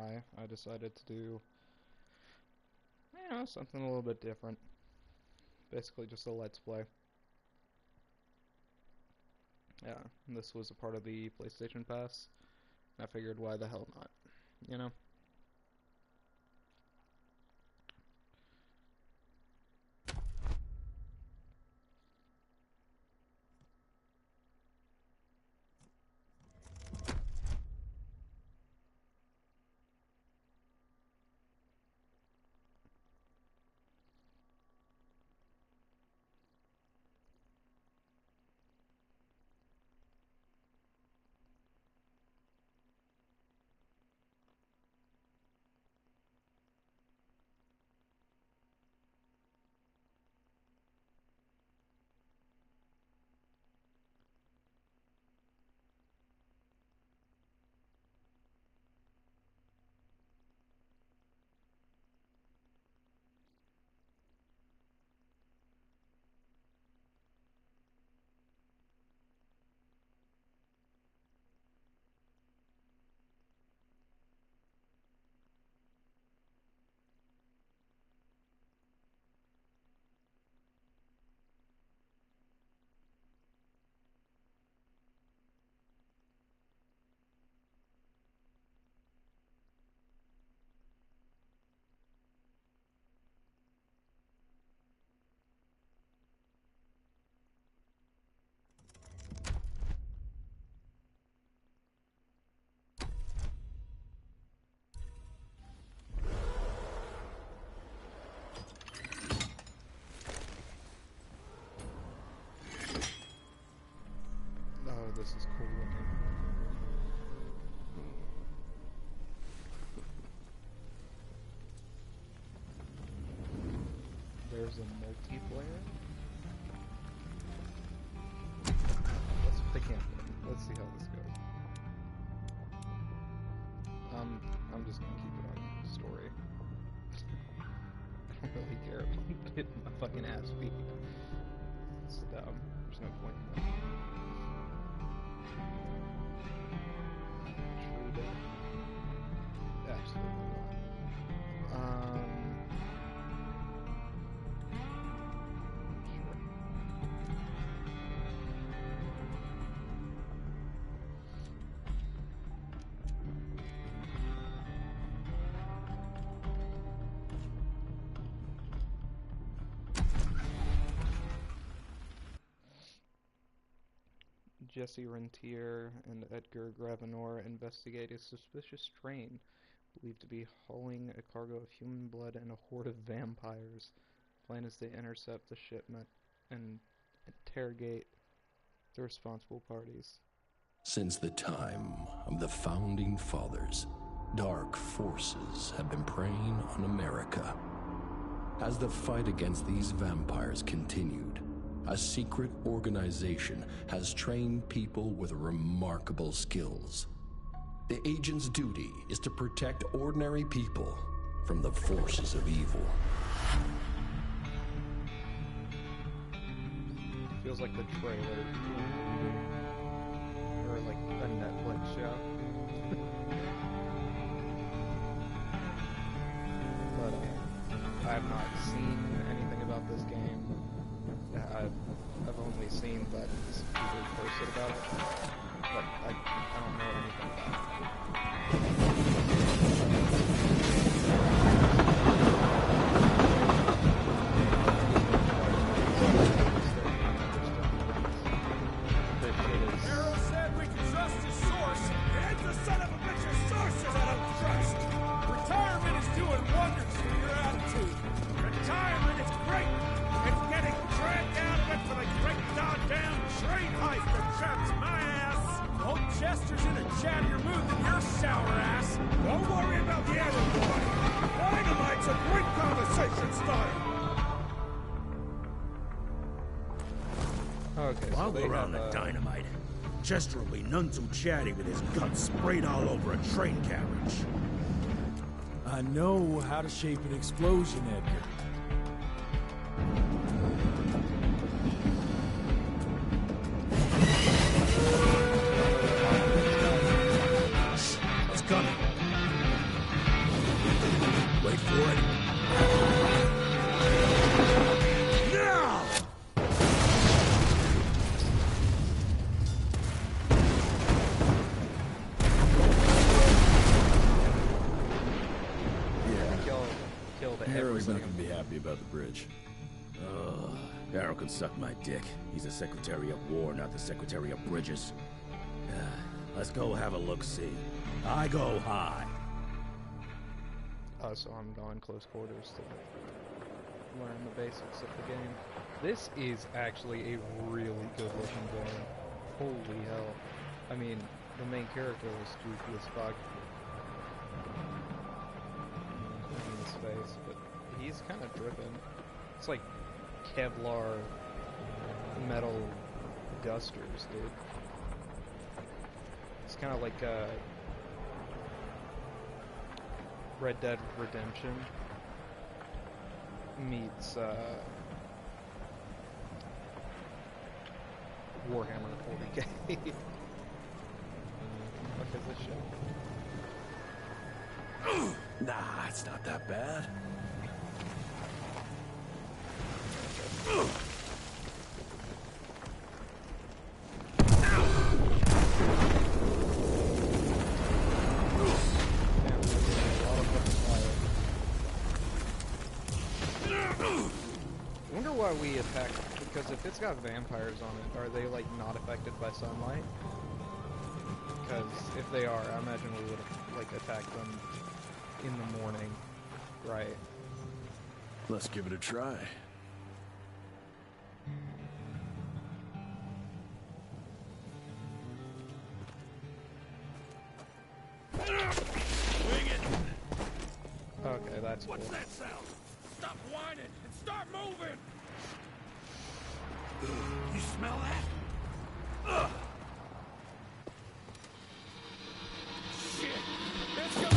why I decided to do, something a little bit different. Basically just a Let's Play. Yeah, this was a part of the PlayStation Pass. I figured, why the hell not, you know? Oh, this is cool looking. There's a multiplayer. Let's pick him. Let's see how this goes. I'm just gonna keep it on story. I don't really care if I'm getting my fucking ass beat. It's dumb. There's no point in that. True death? Absolutely not. Sure. Jesse Rentier and Edgar Gravenor investigate a suspicious train believed to be hauling a cargo of human blood and a horde of vampires. Plan is to intercept the shipment and interrogate the responsible parties. Since the time of the Founding Fathers, dark forces have been preying on America. As the fight against these vampires continued, a secret organization has trained people with remarkable skills. The agent's duty is to protect ordinary people from the forces of evil. Feels like the trailer. Or like a Netflix show. But I have not seen anything about this game. I've only seen that people posted about it, but I don't know anything about it. Harold said we can trust his source, and the son of a bitch's sources I don't trust. Retirement is doing wonders for your attitude. Retirement is great. It's getting dragged out of it for the great goddamn train heist that traps my ass. Old Chester's in a chattier mood than your sour ass. Don't worry about the other boy. Dynamite's a great conversation starter. Okay, I'll so go around the dynamite. Chester will be none too chatty with his guts sprayed all over a train carriage. I know how to shape an explosion, Edgar. It's coming. Harrow's not gonna be happy about the bridge. Ugh. Harrow can suck my dick. He's the Secretary of War, not the Secretary of Bridges. Let's go have a look-see. I go high. So I'm going close quarters to learn the basics of the game. This is actually a really good looking game. Holy hell. I mean, the main character was goofy as fuck in his face, but he's kind of driven. It's like Kevlar metal dusters, dude. It's kind of like Red Dead Redemption meets Warhammer 40k. What is this shit? Nah, it's not that bad. I wonder why we attack, because if it's got vampires on it, are they like not affected by sunlight? Because if they are, I imagine we would like attack them in the morning, right? Let's give it a try. Okay, that's cool. What's that sound? Stop whining and start moving! You smell that? Ugh. Shit! It's gonna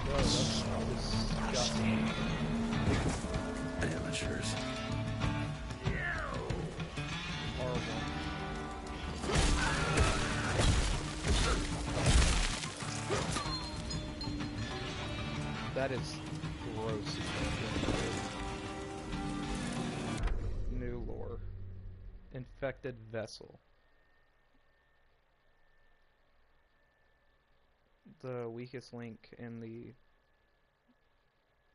Whoa, that's disgusting. Amateurs. Horrible. That is gross. New lore. Infected vessel. The weakest link in the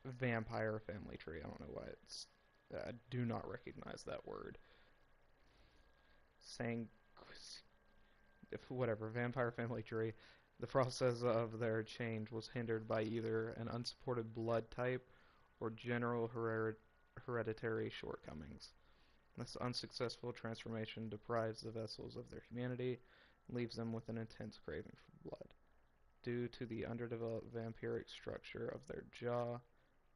vampire family tree. I don't know why it's... I do not recognize that word. Whatever, vampire family tree. The process of their change was hindered by either an unsupported blood type or general hereditary shortcomings. This unsuccessful transformation deprives the vessels of their humanity and leaves them with an intense craving for blood. Due to the underdeveloped vampiric structure of their jaw,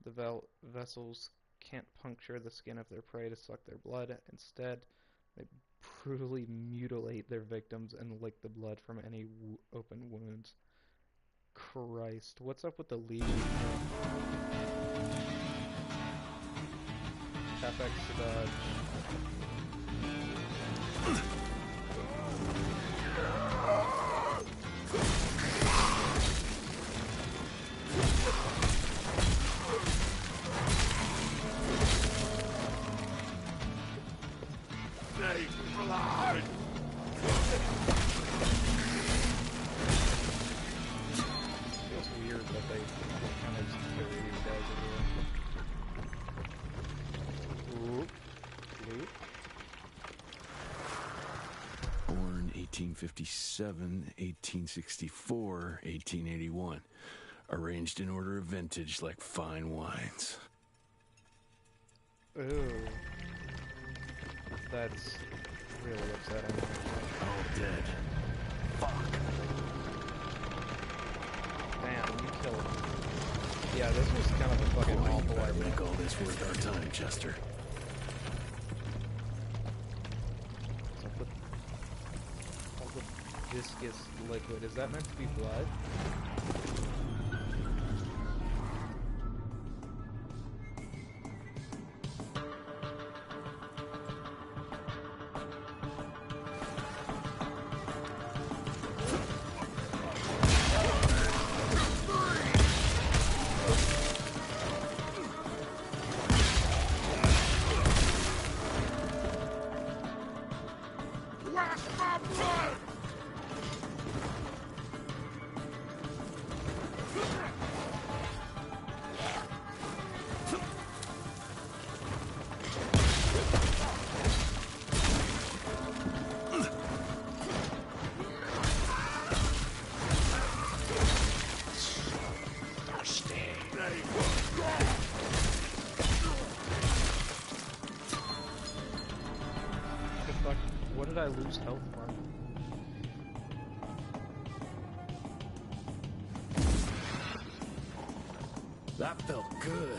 the vessels can't puncture the skin of their prey to suck their blood. Instead, they brutally mutilate their victims and lick the blood from any open wounds. Christ, what's up with the lead? FX to dodge. Hey, relax! Feels weird that they kind of just carry these guys everywhere. Oop. Loop. Born 1857, 1864, 1881. Arranged in order of vintage like fine wines. Ooh. That's really upsetting. All dead. Fuck. Damn, you killed him. Yeah, this was kind of a fucking Boy, you awful better idea. make all this worth our time, Chester. What's up with all the viscous liquid? Is that meant to be blood? What did I lose health from? That felt good.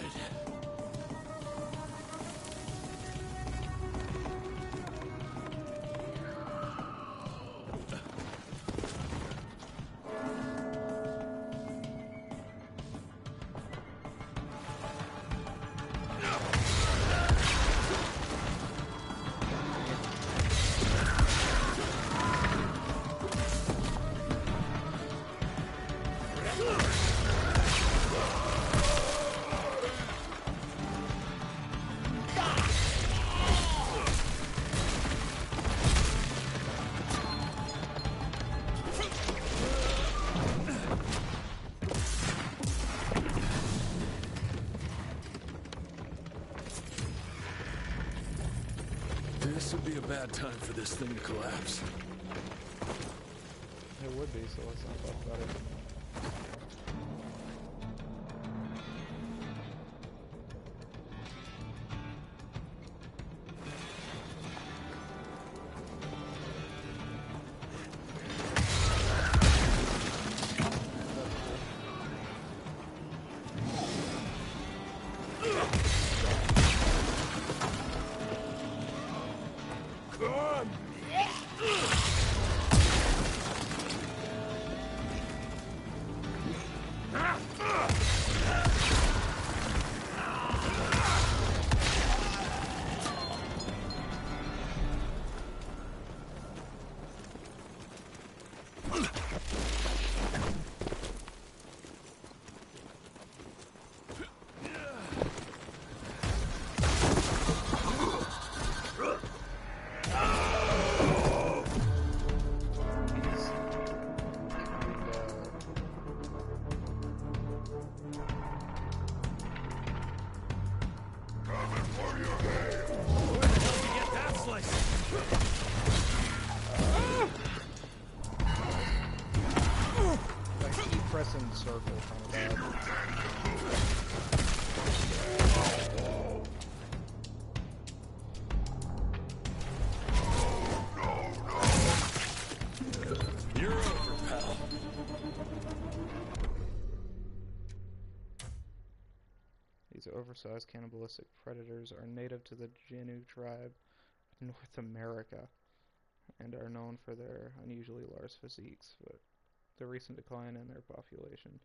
This would be a bad time for this thing to collapse. It would be, so let's not talk about it. Pressing circle kind of bad. You're over, pal. These oversized cannibalistic predators are native to the Jinu tribe of North America and are known for their unusually large physiques, but the recent decline in their population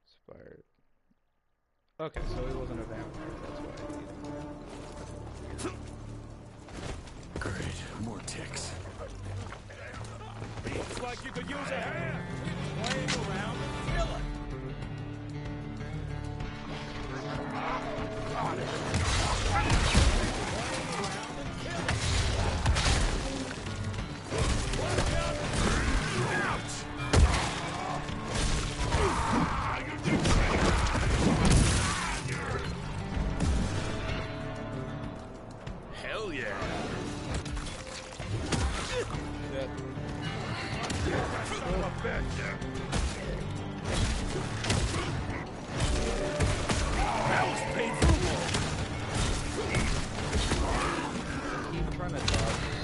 inspired. Okay, so he wasn't a vampire, that's why I Great, more ticks. Looks like you could use a hand. Playing around and kill it. Hell yeah! That was painful. keep trying to dodge this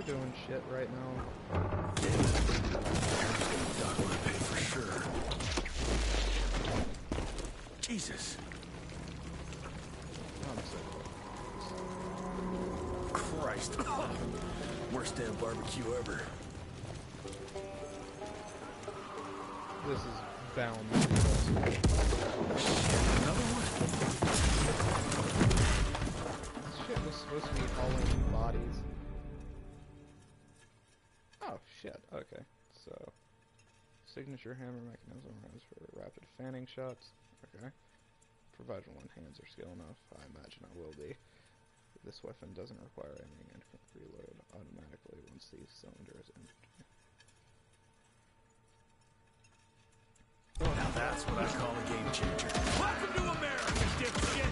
doing shit right now. Doc would pay for sure. Jesus. I'm so Christ. Worst damn barbecue ever. This is bound to be Another one? This shit was supposed to be hauling bodies. Oh, shit. Okay. So, signature hammer mechanism is for rapid fanning shots. Okay. Provided one hands are skill enough, I imagine I will be. This weapon doesn't require aiming and can reload automatically once the cylinder is empty. That's what I call a game changer. Welcome to America, dipshit!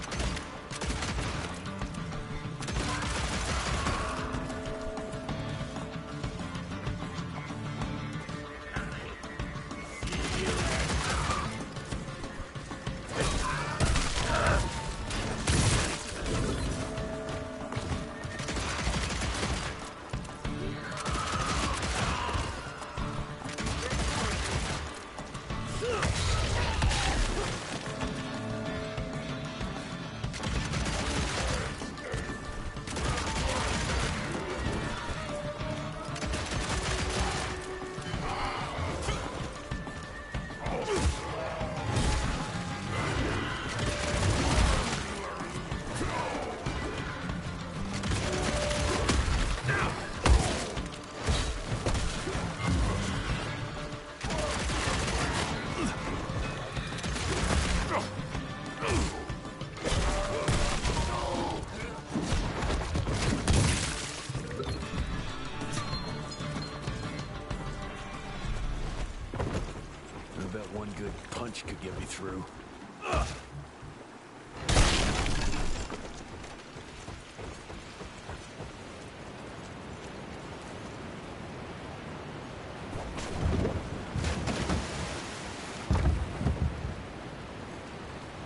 I bet one good punch could get me through.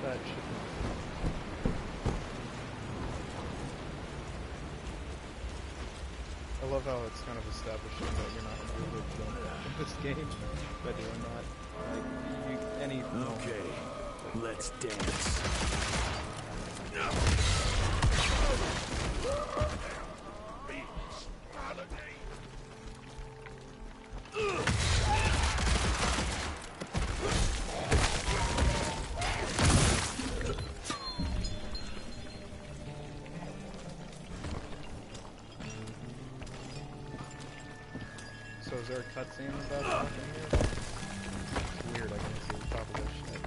That should not. I love how it's kind of establishing that you're not really in this game by doing that. Like, any Okay, let's dance. So is there a cutscene about that in here? It's weird, I can't see the top of this shit.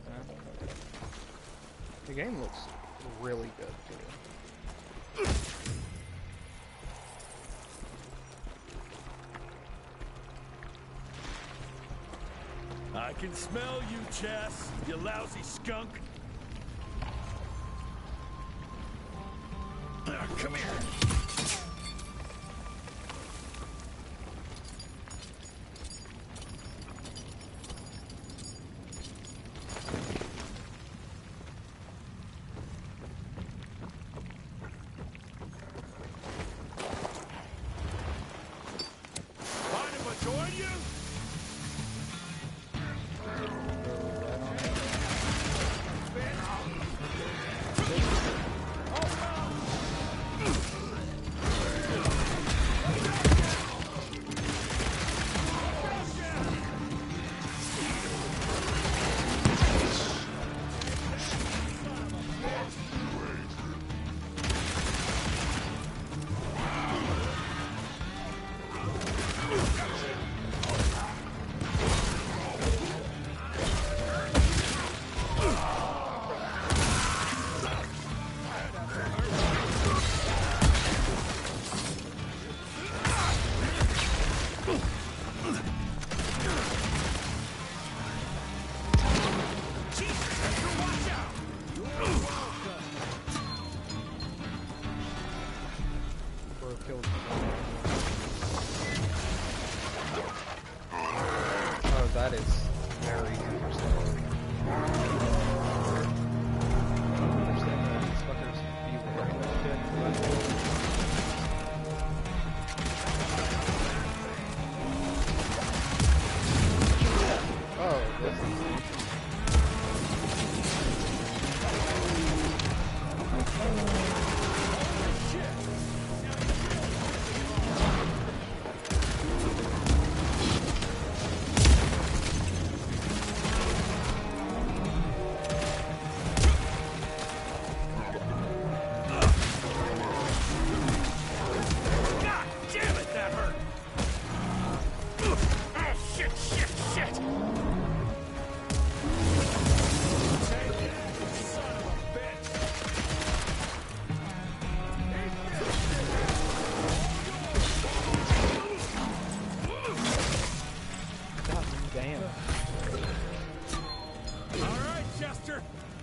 No? Okay. The game looks really good too. I can smell you, Chess, you lousy skunk. Come here. Mind if I join you? Bro killed. Oh, that is very interesting. I don't understand why these fuckers be wearing that shit, but... Oh, this is...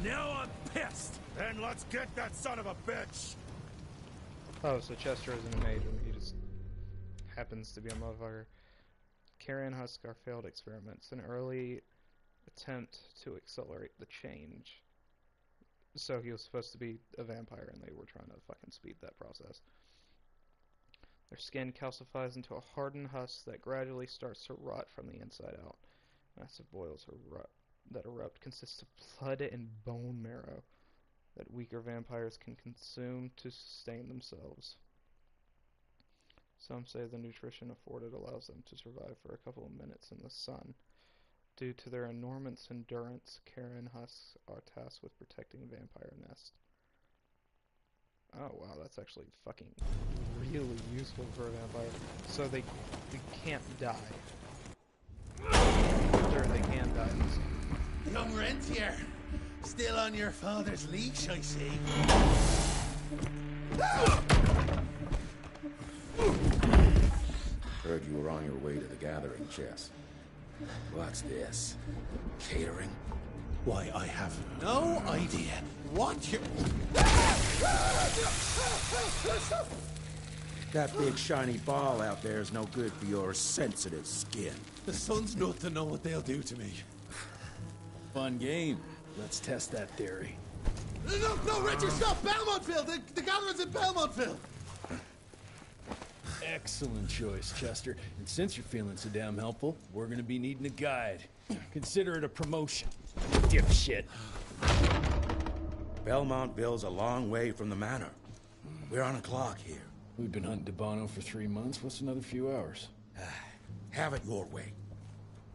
Now I'm pissed! Then let's get that son of a bitch! Oh, so Chester isn't an agent, he just happens to be a motherfucker. Carrion Husk are failed experiments, an early attempt to accelerate the change. So he was supposed to be a vampire and they were trying to fucking speed that process. Their skin calcifies into a hardened husk that gradually starts to rot from the inside out. Massive boils that erupt consist of blood and bone marrow that weaker vampires can consume to sustain themselves. Some say the nutrition afforded allows them to survive for a couple of minutes in the sun. Due to their enormous endurance, carrion husks are tasked with protecting vampire nests. Oh wow, that's actually fucking really useful for a vampire. So they can't die. Sure, they can die. Young rentier, still on your father's leash, I see. Heard you were on your way to the gathering, Chess. What's this? Catering? Why, I have no idea what you... That big shiny ball out there is no good for your sensitive skin. The sun's not to know what they'll do to me. Fun game. Let's test that theory. No, Richard, stop! Belmontville! The gathering's in Belmontville! Excellent choice, Chester. And since you're feeling so damn helpful, we're gonna be needing a guide. Consider it a promotion. Dipshit. Belmontville's a long way from the manor. We're on a clock here. We've been hunting DeBono for 3 months. What's another few hours? Have it your way.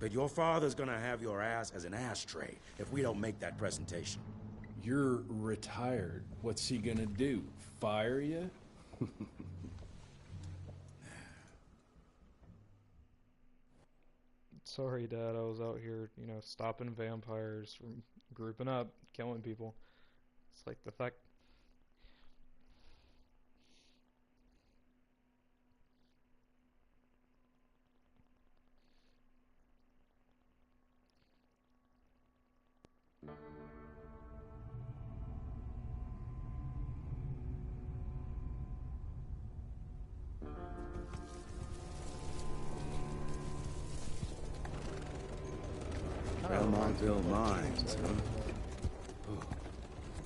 But your father's gonna have your ass as an ashtray if we don't make that presentation. You're retired. What's he gonna do? Fire you? Sorry, Dad, I was out here, stopping vampires from grouping up, killing people. It's like the fact... Belmontville Mines, huh? Oh,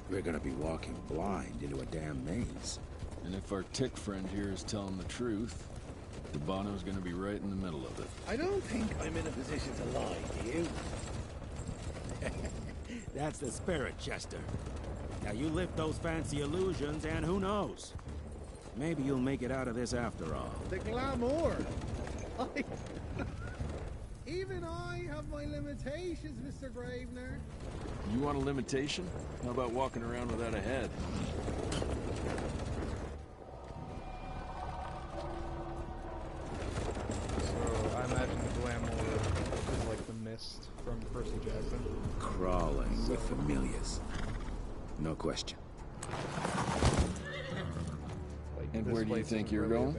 we're gonna be walking blind into a damn maze. And if our tick friend here is telling the truth, DeBono's gonna be right in the middle of it. I don't think I'm in a position to lie, do you? That's the spirit, Chester. Now you lift those fancy illusions and who knows? Maybe you'll make it out of this after all. The glamour! Even I have my limitations, Mr. Gravener. You want a limitation? How about walking around without a head? So, I imagine the glamour is like the mist from Percy Jackson. Crawling with familiars. No question. And where do you think you're going?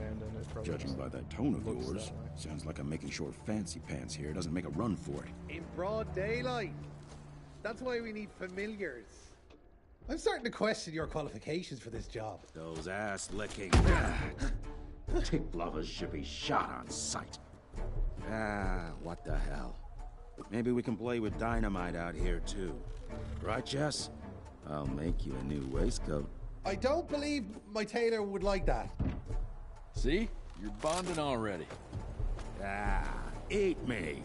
Judging by that tone of looks yours, that way. sounds like I'm making short fancy pants here. Doesn't make a run for it. In broad daylight. That's why we need familiars. I'm starting to question your qualifications for this job. Those ass-licking tick lovers should be shot on sight. What the hell? Maybe we can play with dynamite out here, too. Right, Jess? I'll make you a new waistcoat. I don't believe my tailor would like that. See? You're bonding already. Eat me.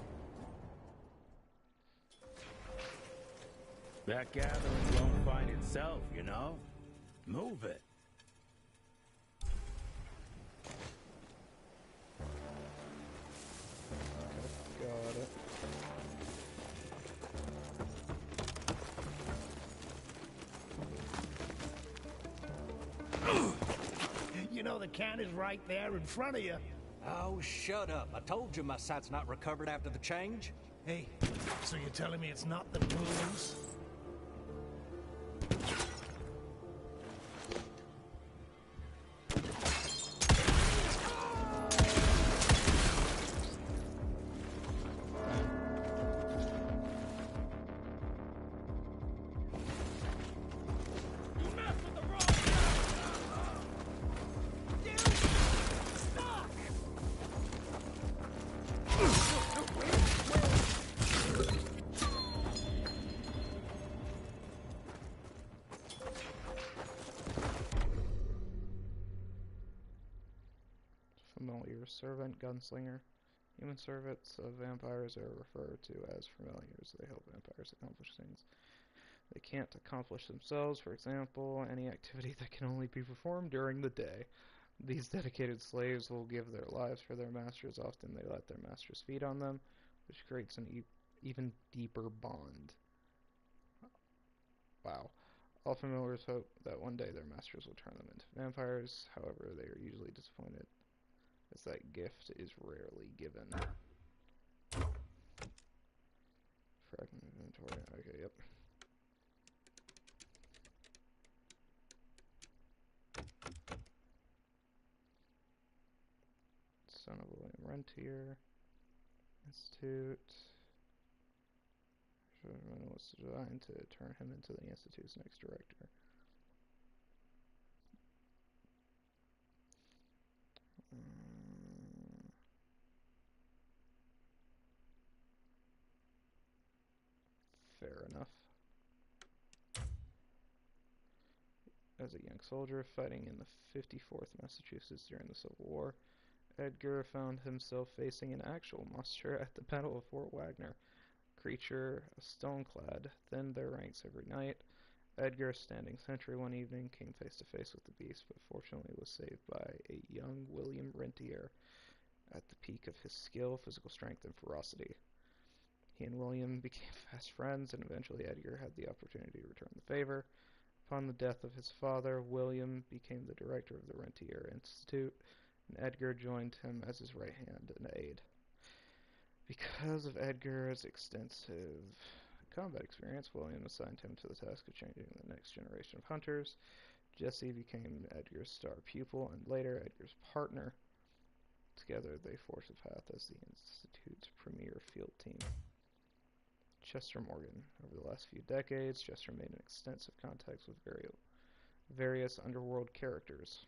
That gathering won't find itself, you know? Move it. Got it. You know the can is right there in front of you. Oh, shut up. I told you my sight's not recovered after the change. Hey, so you're telling me it's not the booze? servant gunslinger. Human servants of vampires are referred to as familiars. They help vampires accomplish things they can't accomplish themselves. For example, any activity that can only be performed during the day. These dedicated slaves will give their lives for their masters. Often they let their masters feed on them, which creates an even deeper bond. Wow. All familiars hope that one day their masters will turn them into vampires. However, they are usually disappointed, as that gift is rarely given. Fragment inventory. Okay, yep. Son of William Rentier. Institute. Was designed to turn him into the Institute's next director. Fair enough. As a young soldier fighting in the 54th Massachusetts during the Civil War, Edgar found himself facing an actual monster at the Battle of Fort Wagner. Creature, stone-clad, thinned their ranks every night. Edgar, standing sentry one evening, came face to face with the beast, but fortunately was saved by a young William Rentier at the peak of his skill, physical strength, and ferocity. He and William became fast friends, and eventually Edgar had the opportunity to return the favor. Upon the death of his father, William became the director of the Rentier Institute, and Edgar joined him as his right hand and aide. Because of Edgar's extensive combat experience, William assigned him to the task of changing the next generation of hunters. Jesse became Edgar's star pupil and later Edgar's partner. Together they forged a path as the Institute's premier field team. Chester Morgan. Over the last few decades, Chester made extensive contacts with various underworld characters.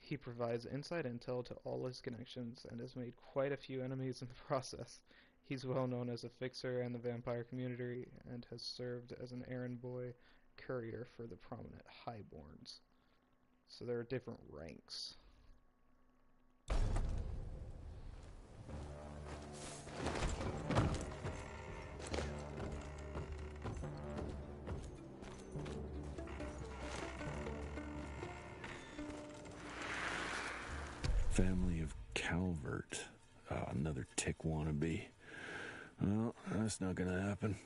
He provides inside intel to all his connections and has made quite a few enemies in the process. He's well known as a fixer in the vampire community and has served as an errand boy courier for the prominent Highborns. So there are different ranks. Family of Calvert. Another tick wannabe. Well, that's not gonna happen.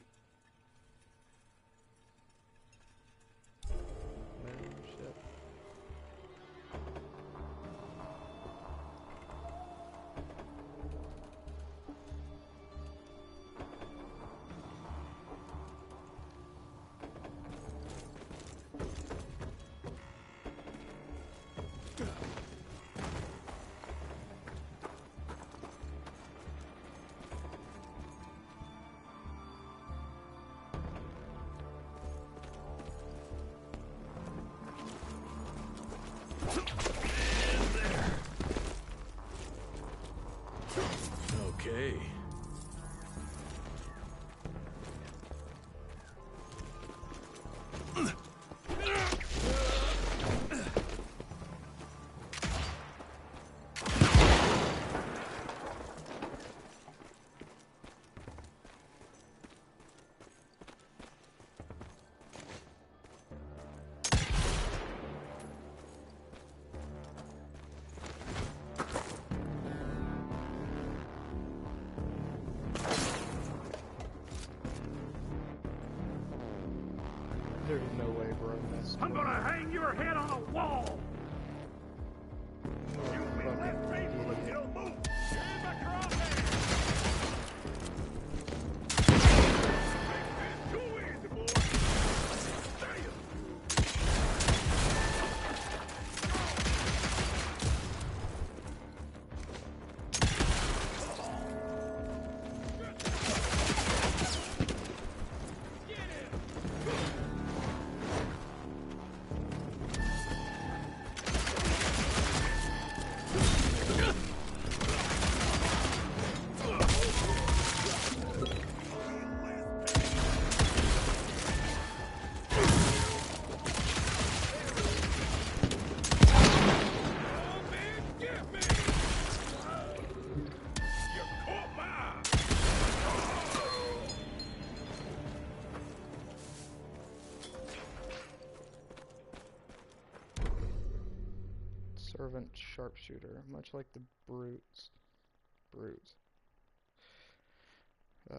Okay. There's no way, bro. I'm gonna hang your head on a wall! You'll be left faithful if you don't move! Stand back your own hand! Make this too easy, boy! servant sharpshooter, much like the brute.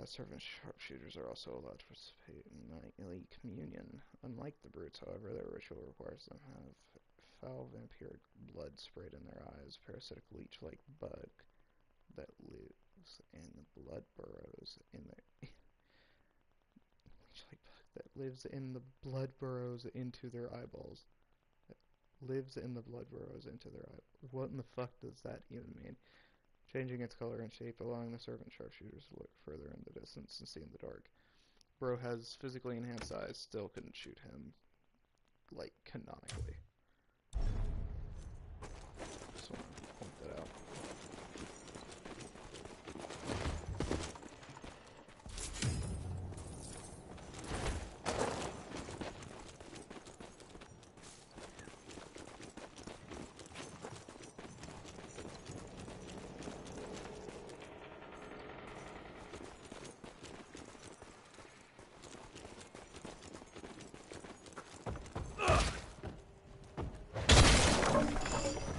Servant sharpshooters are also allowed to participate in nightly communion. Unlike the brutes, however, their ritual requires them to have foul vampiric blood sprayed in their eyes, parasitic leech-like bug that lives in the blood burrows in their leech-like bug that lives in the blood burrows into their eyeballs. Lives in the blood burrows into their eyeballs. What in the fuck does that even mean? Changing its color and shape, allowing the servant sharpshooters to look further in the distance and see in the dark. Bro has physically enhanced eyes, still couldn't shoot him, like, canonically. Just want to point that out.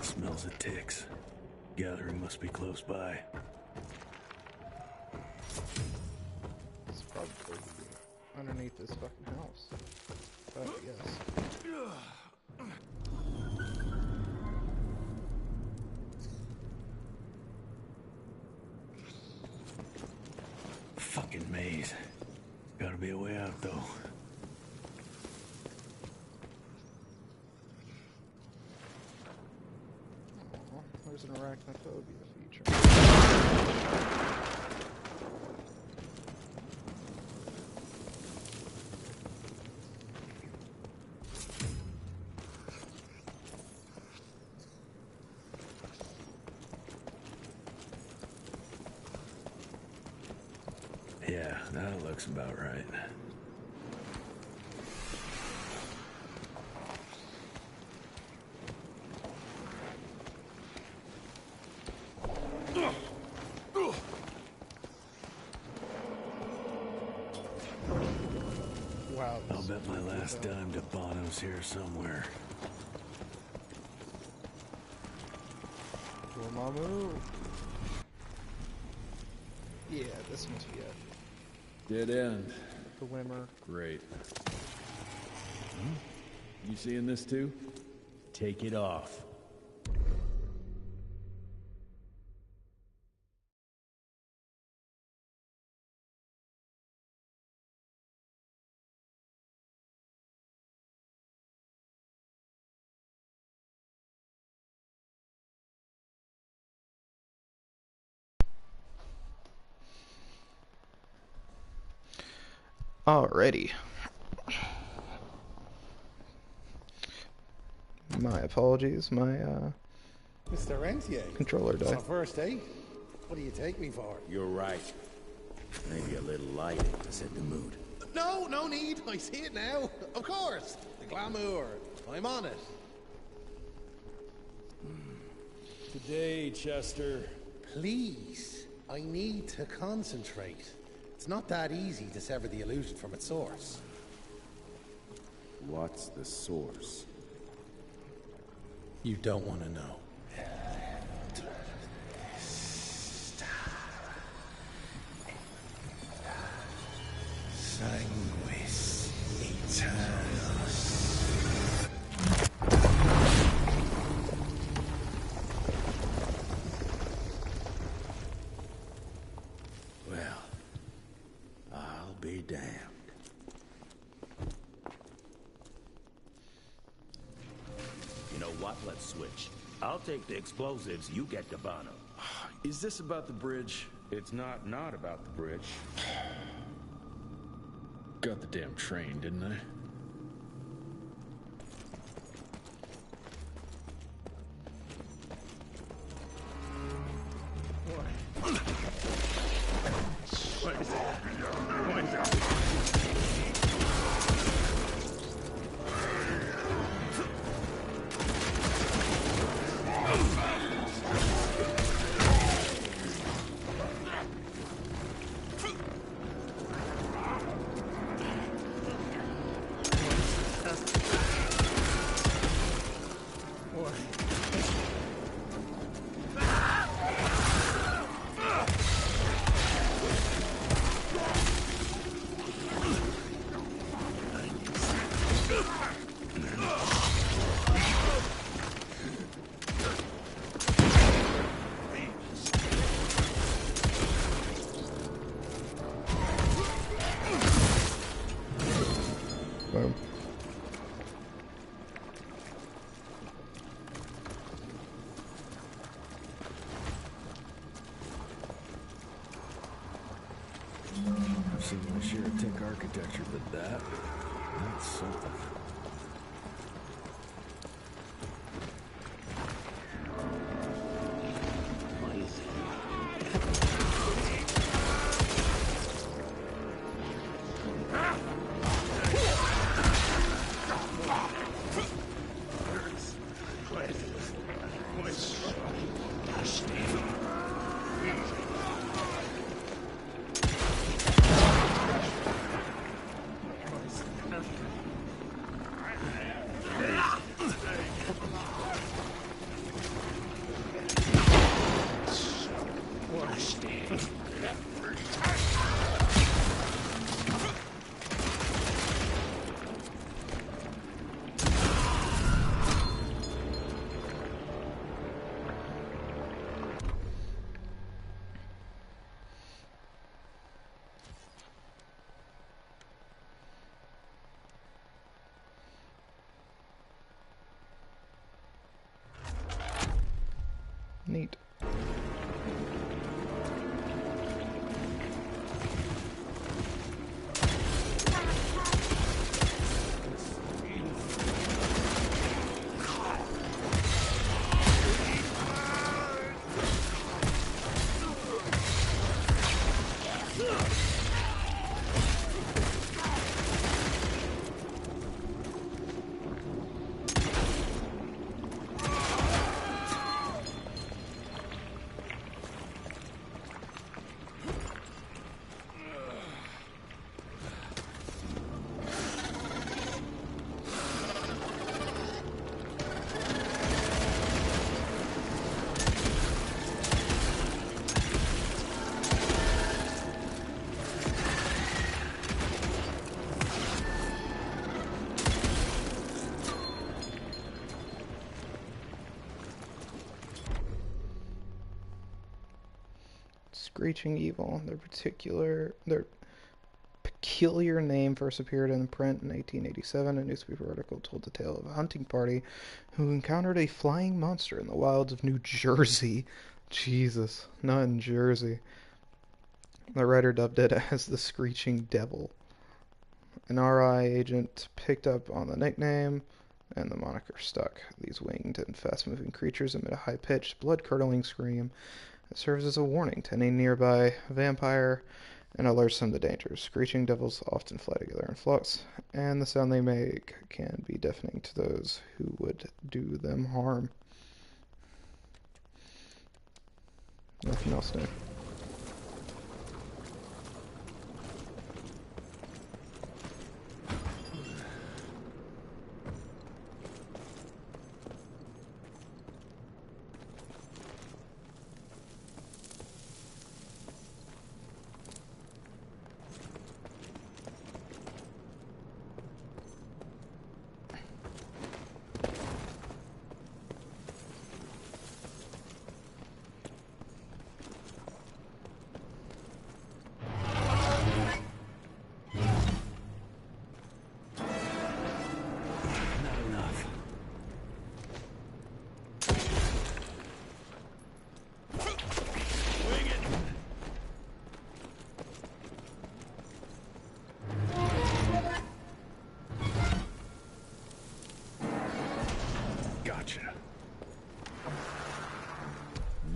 Smells of ticks. Gathering must be close by. It's probably underneath this fucking house. But yes. Fucking maze. Gotta be a way out, though. There's an arachnophobia feature. Yeah, that looks about right. Wow. I'll bet my last dime to Bono's here somewhere. Dormammu. Yeah, this must be it. Dead end. The Wimmer. Great. You seeing this too? Take it off. Alrighty. My apologies, my Mr. Rentier. controller It's died. our first date. What do you take me for? You're right. Maybe a little lighting to set the mood. No, no need. I see it now. Of course. The glamour. I'm on it. Today, Chester. Please. I need to concentrate. It's not that easy to sever the illusion from its source. What's the source? You don't want to know. Sanguis Eternus. Well, I'll be damned. You know what? Let's switch. I'll take the explosives, you get the Bono. Is this about the bridge? It's not about the bridge. Got the damn train, didn't I? seen my share of tech architecture, but that's something. Neat. Screeching Evil. Their peculiar name first appeared in print in 1887. A newspaper article told the tale of a hunting party who encountered a flying monster in the wilds of New Jersey. Jesus, not in Jersey. The writer dubbed it as the Screeching Devil. An RI agent picked up on the nickname, and the moniker stuck. These winged and fast-moving creatures emit a high-pitched, blood-curdling scream. It serves as a warning to any nearby vampire and alerts them to dangers. Screeching devils often fly together in flocks, and the sound they make can be deafening to those who would do them harm. Nothing else new.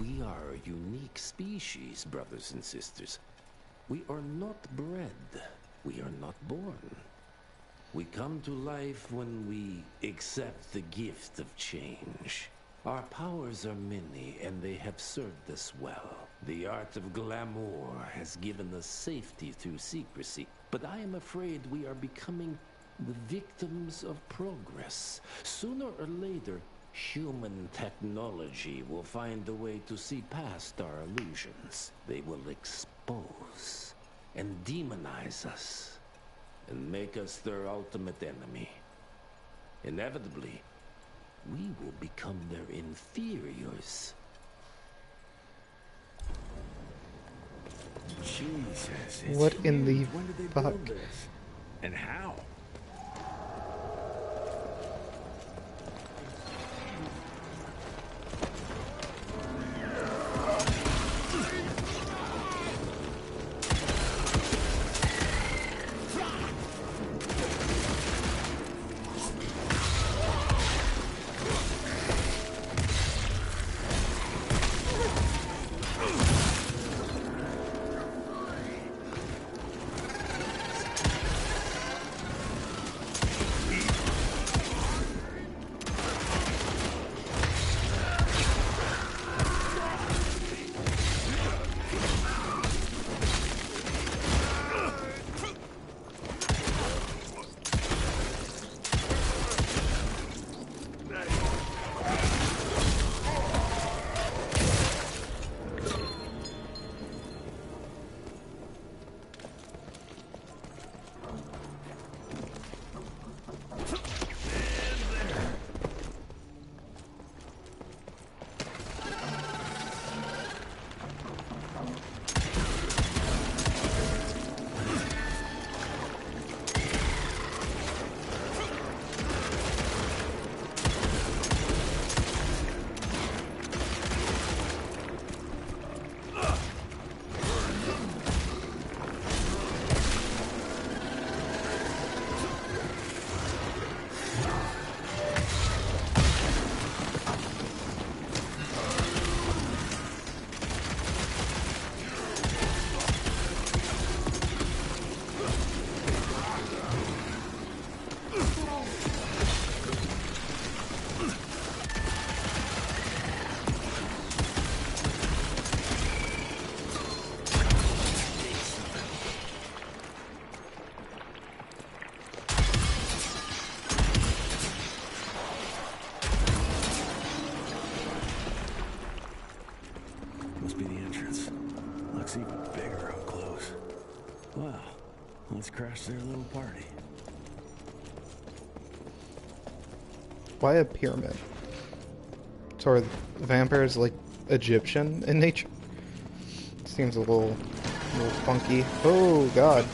We are a unique species, brothers and sisters. We are not bred. We are not born. We come to life when we accept the gift of change. Our powers are many, and they have served us well. The art of glamour has given us safety through secrecy, but I am afraid we are becoming the victims of progress. Sooner or later, human technology will find a way to see past our illusions. They will expose and demonize us and make us their ultimate enemy. Inevitably, we will become their inferiors. Jesus. What in the When did they fuck? build this? And how? Looks even bigger up close. Wow, let's crash their little party. Why a pyramid? So are vampires like Egyptian in nature? Seems a little funky. Oh god.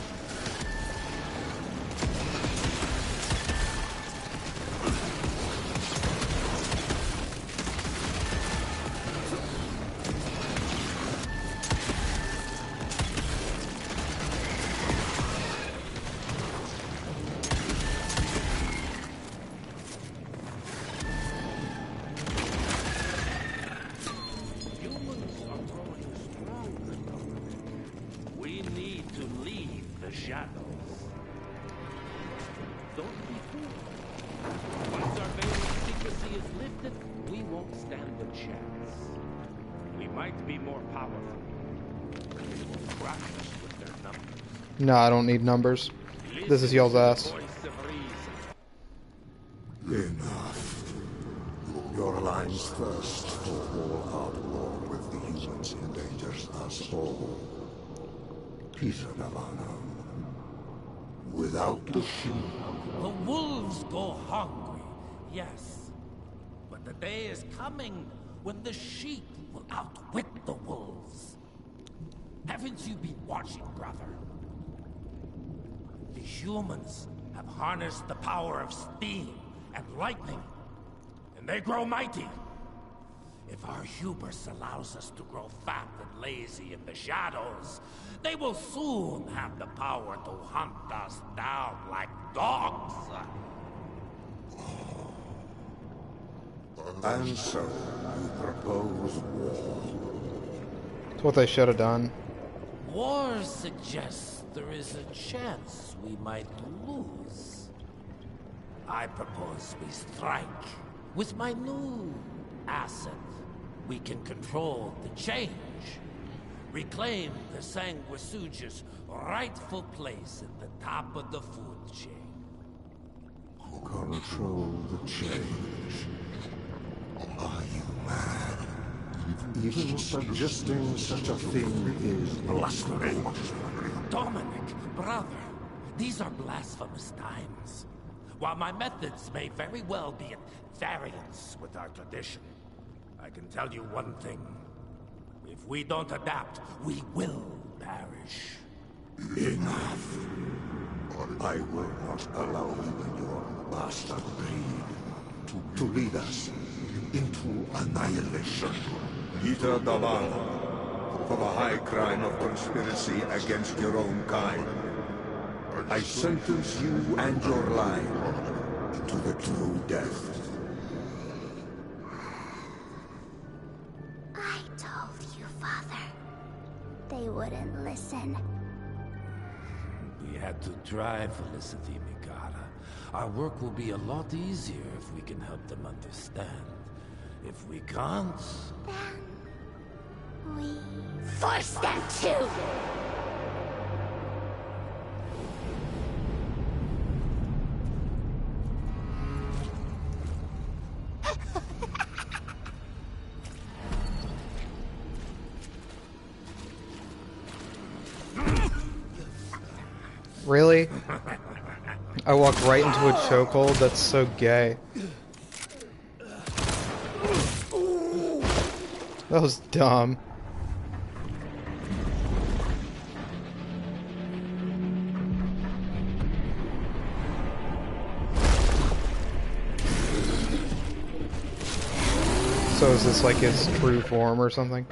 No, I don't need numbers. This is y'all's ass. Enough. Your alliance thirst for all-out war with the humans endangers us all. Peter Navana. Without the sheep. The wolves go hungry, yes. But the day is coming when the sheep will outwit the wolves. Haven't you been watching, brother? The humans have harnessed the power of steam and lightning, and they grow mighty. If our hubris allows us to grow fat and lazy in the shadows, they will soon have the power to hunt us down like dogs. And so, you propose war. That's what they should have done. War suggests there is a chance we might lose. I propose we strike. With my new asset, we can control the change. Reclaim the Sanguisuja's rightful place at the top of the food chain. Control the change. Are you mad? Even suggesting such a thing is blasphemy. Dominic, brother, these are blasphemous times. While my methods may very well be at variance with our tradition, I can tell you one thing. If we don't adapt, we will perish. Enough. I will not allow you and your bastard breed to lead us into annihilation. Peter Navana, for the high crime of conspiracy against your own kind, I sentence you and your line to the true death. I told you, Father. They wouldn't listen. We had to try, Felicity Mikata. Our work will be a lot easier if we can help them understand. If we can't... Then... we... force them to! Really? I walked right into a chokehold? That's so gay. That was dumb. So is this like his true form or something?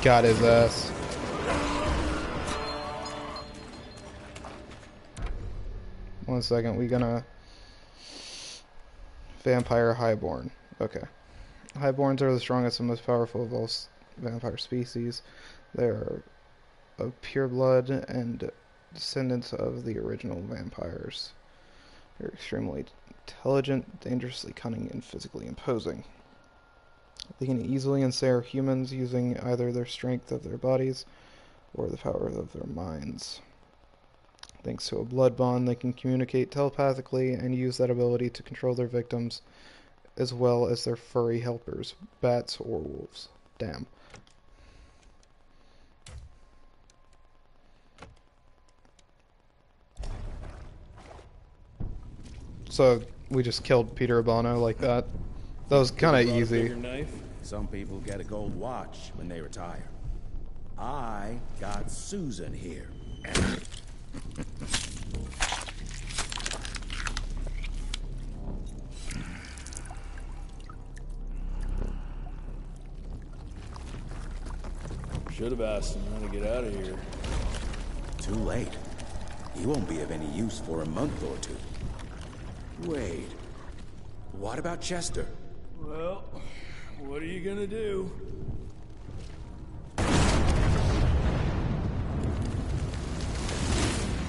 got his ass. One second, we gonna... Vampire Highborn. Okay. Highborns are the strongest and most powerful of all vampire species. They are of pure blood and descendants of the original vampires. They're extremely intelligent, dangerously cunning, and physically imposing. They can easily ensnare humans using either their strength of their bodies or the power of their minds. Thanks to a blood bond, they can communicate telepathically and use that ability to control their victims, as well as their furry helpers, bats or wolves. Damn. So, we just killed Peter Abano like that. That was kind of easy. Knife. Some people get a gold watch when they retire. I got Susan here. Should have asked him how to get out of here. Too late. He won't be of any use for a month or two. Wait. What about Chester? Well, what are you gonna do?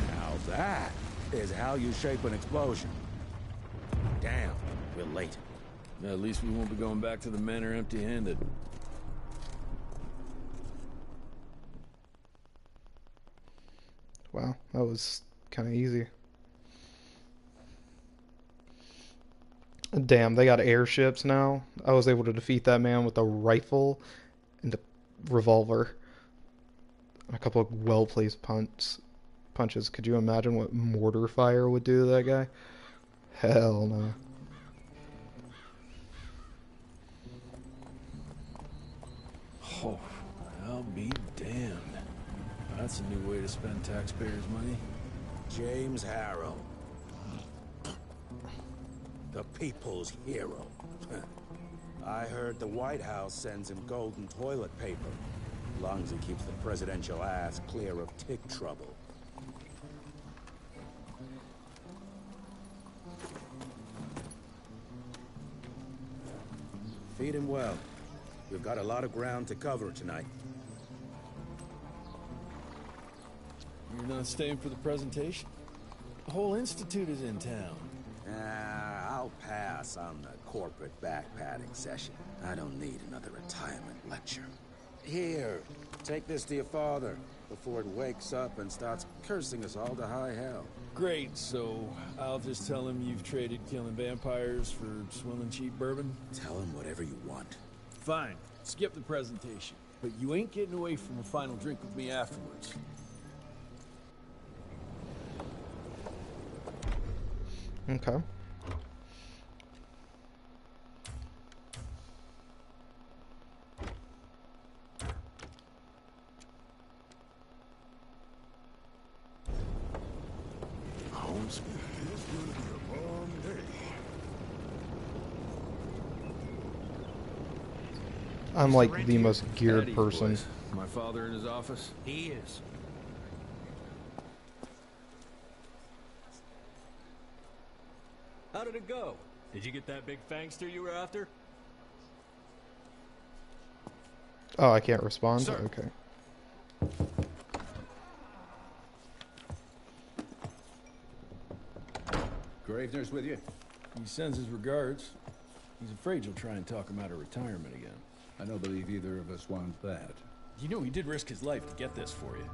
Now that is how you shape an explosion. Damn, we're late. At least we won't be going back to the manor empty-handed. Wow, that was kind of easy. Damn, they got airships now. I was able to defeat that man with a rifle and a revolver. A couple of well-placed punches. Could you imagine what mortar fire would do to that guy? Hell no. Oh, I'll be damned. That's a new way to spend taxpayers' money. James Harrow. The people's hero. I heard the White House sends him golden toilet paper. As long as he keeps the presidential ass clear of tick trouble. Feed him well. We've got a lot of ground to cover tonight. You're not staying for the presentation? The whole institute is in town. I'll pass on the corporate back-patting session. I don't need another retirement lecture. Here, take this to your father before it wakes up and starts cursing us all to high hell. Great, so I'll just tell him you've traded killing vampires for swilling cheap bourbon? Tell him whatever you want. Fine, skip the presentation. But you ain't getting away from a final drink with me afterwards. Okay. I'm like the most geared person. My father in his office? He is. How did it go? Did you get that big fangster you were after? Oh, I can't respond? Sir. Okay. Gravener's with you? He sends his regards. He's afraid you'll try and talk him out of retirement again. I don't believe either of us want that. You know he did risk his life to get this for you.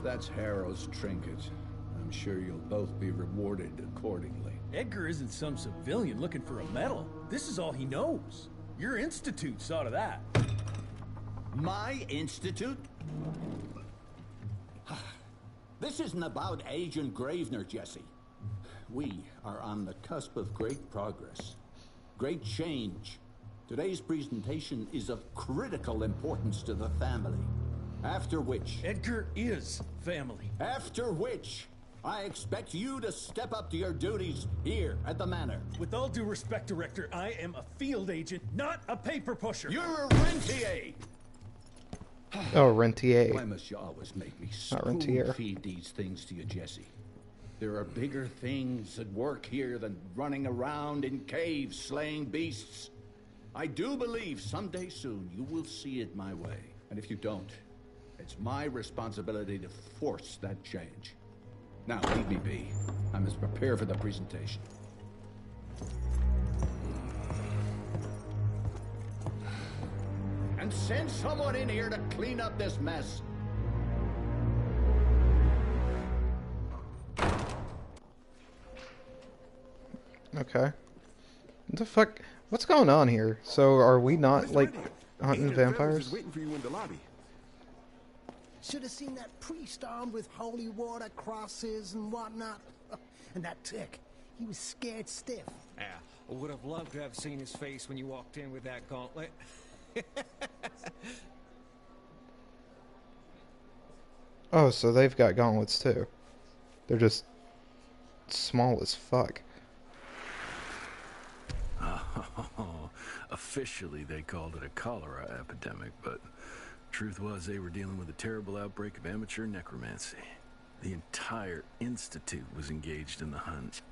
That's Harrow's trinket. I'm sure you'll both be rewarded accordingly. Edgar isn't some civilian looking for a medal. This is all he knows. Your institute saw to that. My institute? This isn't about Agent Gravener, Jesse. We are on the cusp of great progress. Great change. Today's presentation is of critical importance to the family. After which... Edgar is family. After which... I expect you to step up to your duties here at the manor. With all due respect, Director, I am a field agent, not a paper pusher. You're a rentier! Oh, Rentier. Why must you always make me Not Rentier. spoon-feed these things to you, Jesse? There are bigger things at work here than running around in caves slaying beasts. I do believe someday soon you will see it my way. And if you don't, it's my responsibility to force that change. Now, leave me be. I must prepare for the presentation. And send someone in here to clean up this mess. Okay. What the fuck? What's going on here? So are we not, like, hunting vampires? Waiting for you in the lobby. Should have seen that priest armed with holy water, crosses, and whatnot. And that tick, he was scared stiff. Yeah, I would have loved to have seen his face when you walked in with that gauntlet. Oh, so they've got gauntlets too. They're just small as fuck. Oh, officially they called it a cholera epidemic, but truth was they were dealing with a terrible outbreak of amateur necromancy. The entire institute was engaged in the hunt.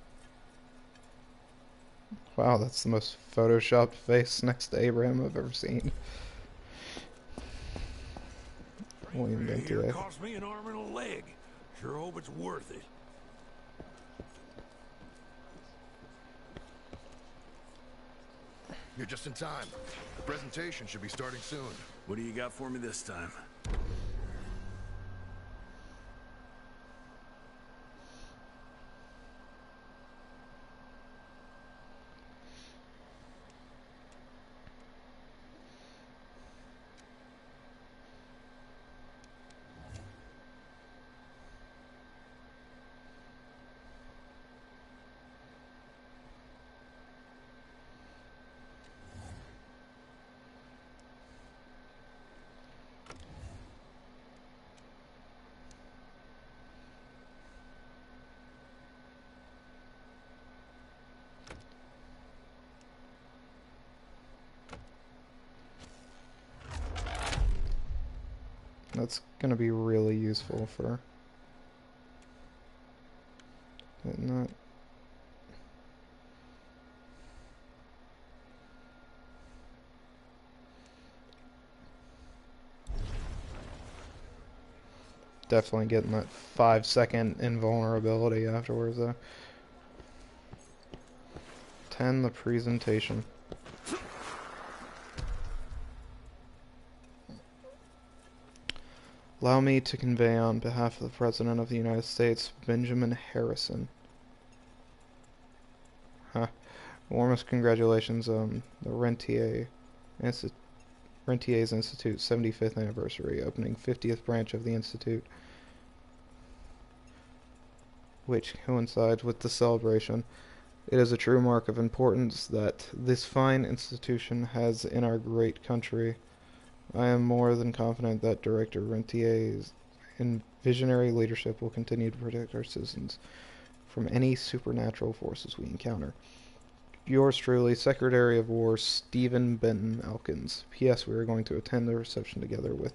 Wow, that's the most photoshopped face next to Abraham I've ever seen. William Here Dentier. cost me an arm and a leg. Sure hope it's worth it. You're just in time. The presentation should be starting soon. What do you got for me this time? That's gonna be really useful for not. Definitely getting that 5-second invulnerability afterwards though. 10, the presentation. Allow me to convey on behalf of the President of the United States, Benjamin Harrison. Warmest congratulations on the Rentier's Institute 75th anniversary, opening 50th branch of the Institute, which coincides with the celebration. It is a true mark of importance that this fine institution has in our great country. I am more than confident that Director Rentier's visionary leadership will continue to protect our citizens from any supernatural forces we encounter. Yours truly, Secretary of War Stephen Benton Elkins. P.S. We are going to attend the reception together with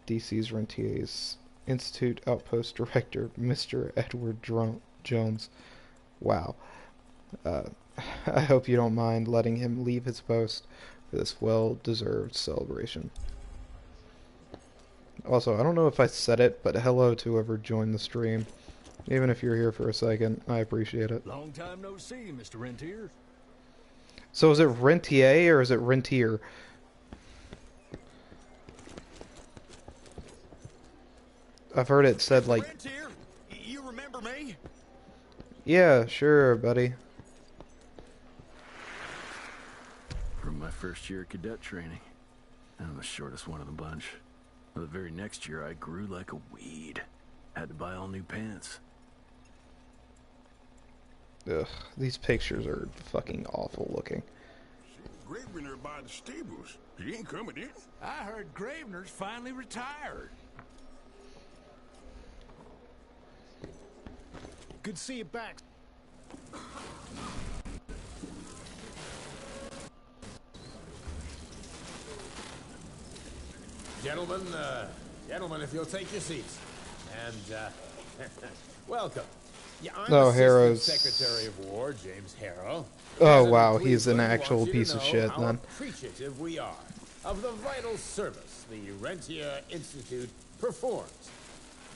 DC's Rentier's Institute Outpost Director, Mr. Edward Jones. Wow. I hope you don't mind letting him leave his post for this well-deserved celebration. Also, I don't know if I said it, but hello to whoever joined the stream. Even if you're here for a second, I appreciate it. Long time no see, Mr. Rentier. So is it Rentier or is it Rentier? I've heard it said like... Rentier, you remember me? Yeah, sure, buddy. From my first year of cadet training. I'm the shortest one of the bunch. Well, the very next year, I grew like a weed. Had to buy all new pants. Ugh, these pictures are fucking awful looking. Gravener by the stables. He ain't coming in. I heard Gravener's finally retired. Good to see you back. Gentlemen, if you'll take your seats. And, welcome. Yeah, I'm Oh, Assistant Harrow's... Secretary of War, James Harrow. Oh, President wow, he's an Cleveland actual wants you to piece of know shit, how then. appreciative we are of the vital service the Rentia Institute performs,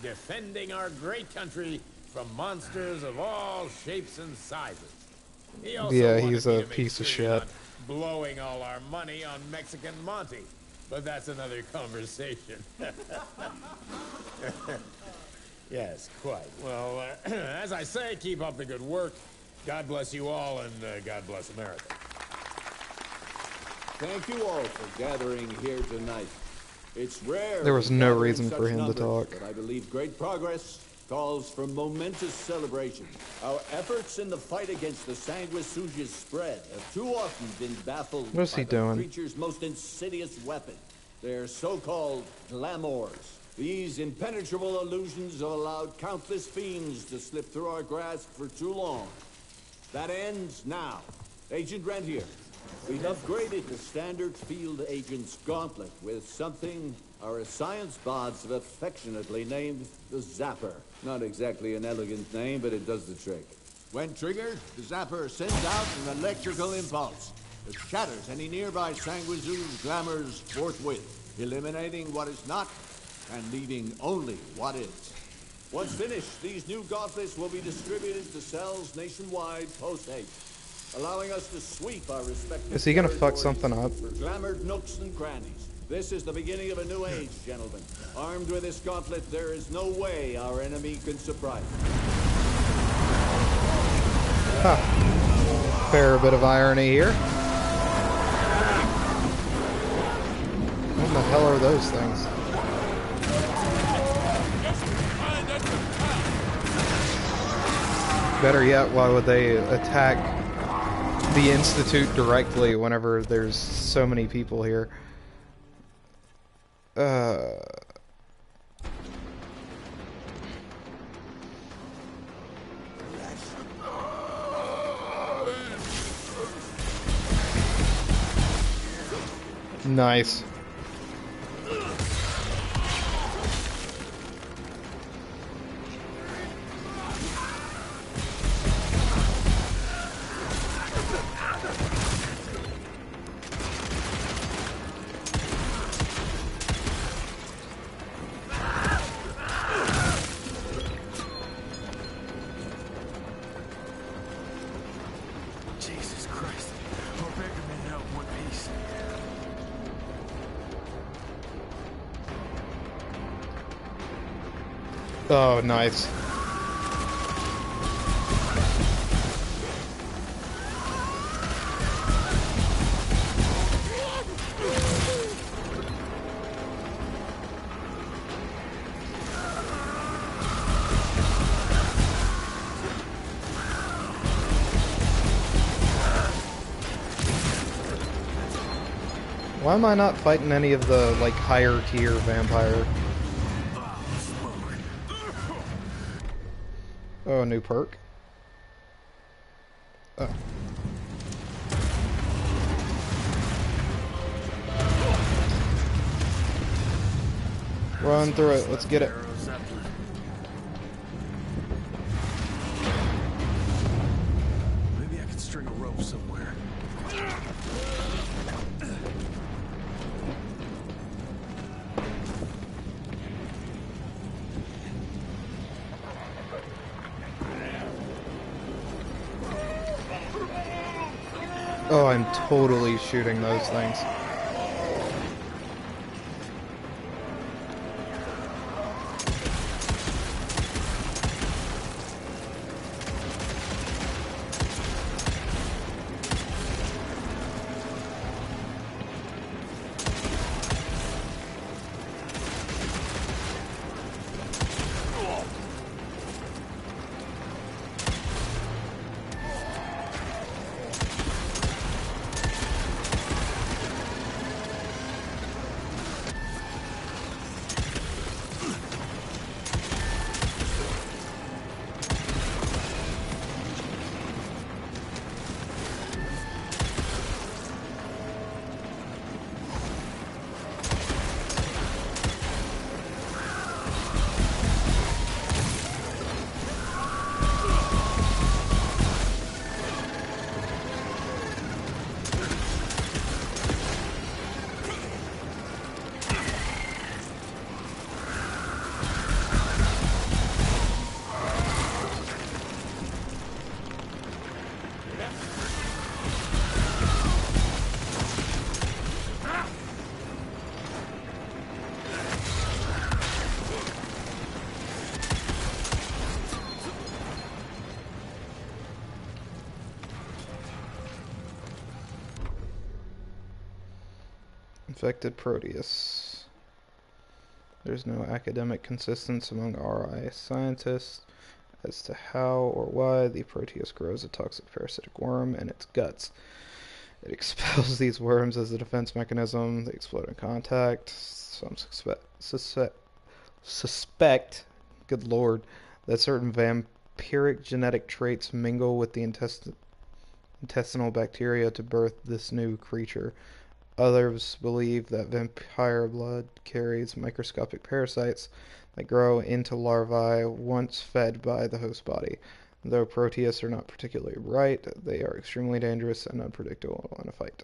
defending our great country from monsters of all shapes and sizes. He also Yeah, wanted he's me a to make piece of sure you're shit. not blowing all our money on Mexican Monty, but that's another conversation. Yes, quite. Well, as I say, keep up the good work. God bless you all, and God bless America. Thank you all for gathering here tonight. It's rare. There was we no gather in reason such for him to numbers, talk. But I believe great progress calls for momentous celebration. Our efforts in the fight against the Sanguisuga's spread have too often been baffled What's by he the doing? creature's most insidious weapon, their so-called glamours. These impenetrable illusions have allowed countless fiends to slip through our grasp for too long. That ends now. Agent Rentier, we've upgraded the standard field agent's gauntlet with something our science bots have affectionately named the Zapper. Not exactly an elegant name, but it does the trick. When triggered, the Zapper sends out an electrical impulse that shatters any nearby Sanguisuga's glamours forthwith, eliminating what is not and leaving only what is. Once finished, these new gauntlets will be distributed to cells nationwide post-haste, allowing us to sweep our respective Is he gonna fuck territories something up? for glamored nooks and crannies. This is the beginning of a new age, gentlemen. Armed with this gauntlet, there is no way our enemy can surprise us. Huh. Fair bit of irony here. What the hell are those things? Better yet, why would they attack the Institute directly whenever there's so many people here? Nice. Jesus Christ. Hope Edgar made it out in one piece. Oh, nice. Why am I not fighting any of the, like, higher tier vampire? Oh, a new perk. Oh. Run through it. Let's get it. Maybe I could string a rope somewhere. Oh, I'm totally shooting those things. Infected Proteus. There's no academic consensus among RI scientists as to how or why the Proteus grows a toxic parasitic worm in its guts. It expels these worms as a defense mechanism. They explode in contact. Some suspect, good lord, that certain vampiric genetic traits mingle with the intestinal bacteria to birth this new creature. Others believe that vampire blood carries microscopic parasites that grow into larvae once fed by the host body. Though Proteus are not particularly bright, they are extremely dangerous and unpredictable in a fight.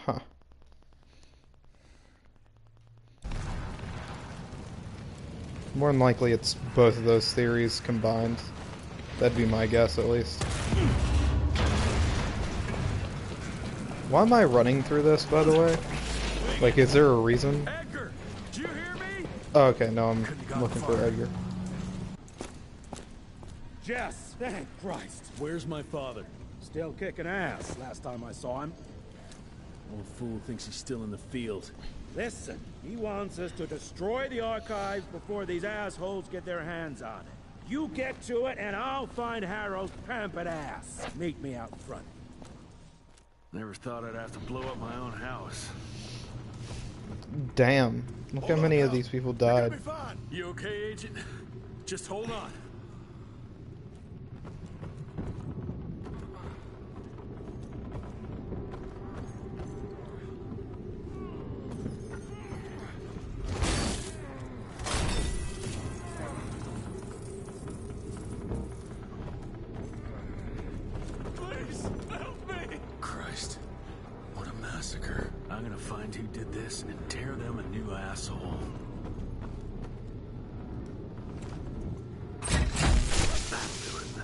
Huh. More than likely it's both of those theories combined. That'd be my guess, at least. Why am I running through this, by the way? Like, is there a reason? Edgar, did you hear me? Oh, okay, no, I'm looking for Edgar. Jess, thank Christ. Where's my father? Still kicking ass last time I saw him. Old fool thinks he's still in the field. Listen, he wants us to destroy the archives before these assholes get their hands on it. You get to it, and I'll find Harold's pampered ass. Meet me out front. Never thought I'd have to blow up my own house. Damn. Look how many of these people died. You okay, Agent? Just hold on. Please, help me! Christ. What a massacre. I'm gonna find who did this and tear them a new asshole. That'll do it.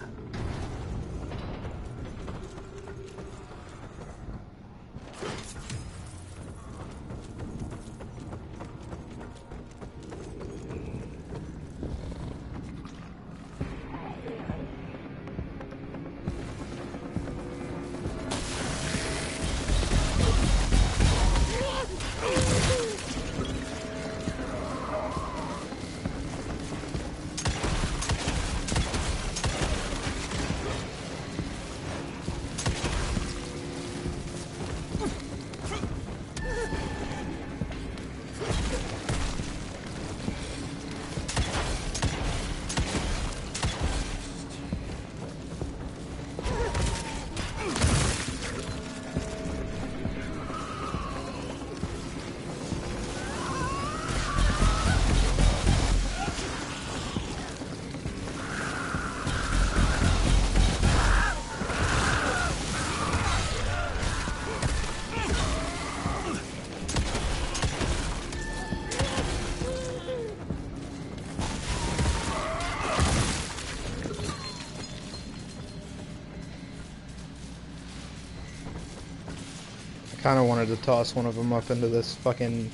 Kind of wanted to toss one of them up into this fucking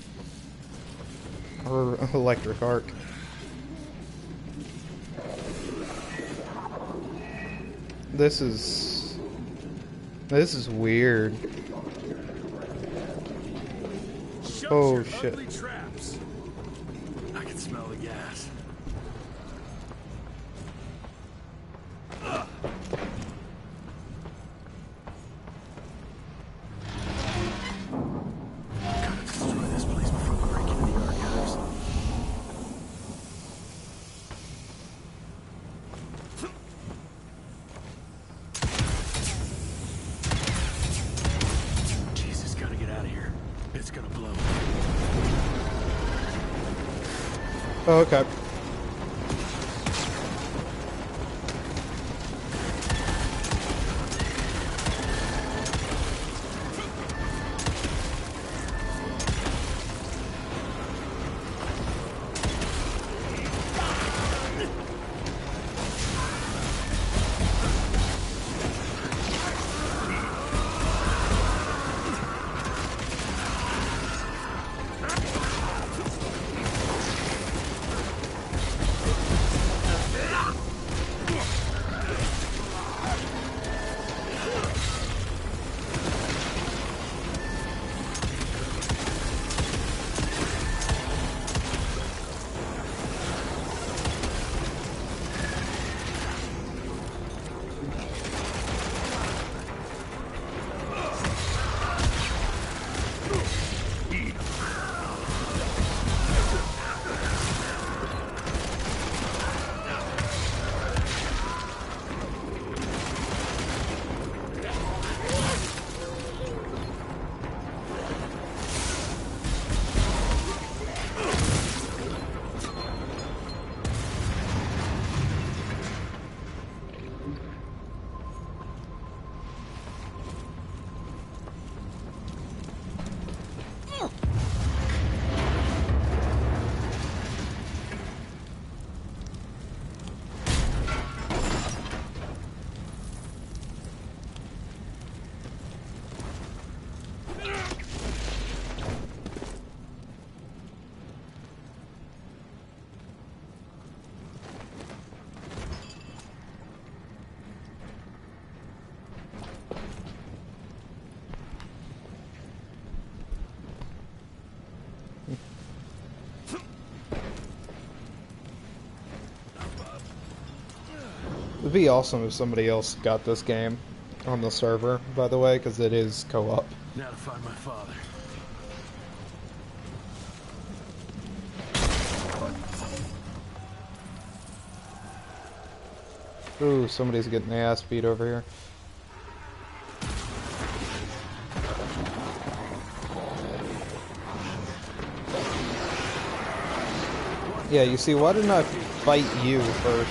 electric arc. This is weird. Oh shit. Traps. I can smell the gas. Oh, okay. It'd be awesome if somebody else got this game on the server, by the way, because it is co-op. Now to find my father. Ooh, somebody's getting their ass beat over here. Yeah, you see, why didn't I fight you first?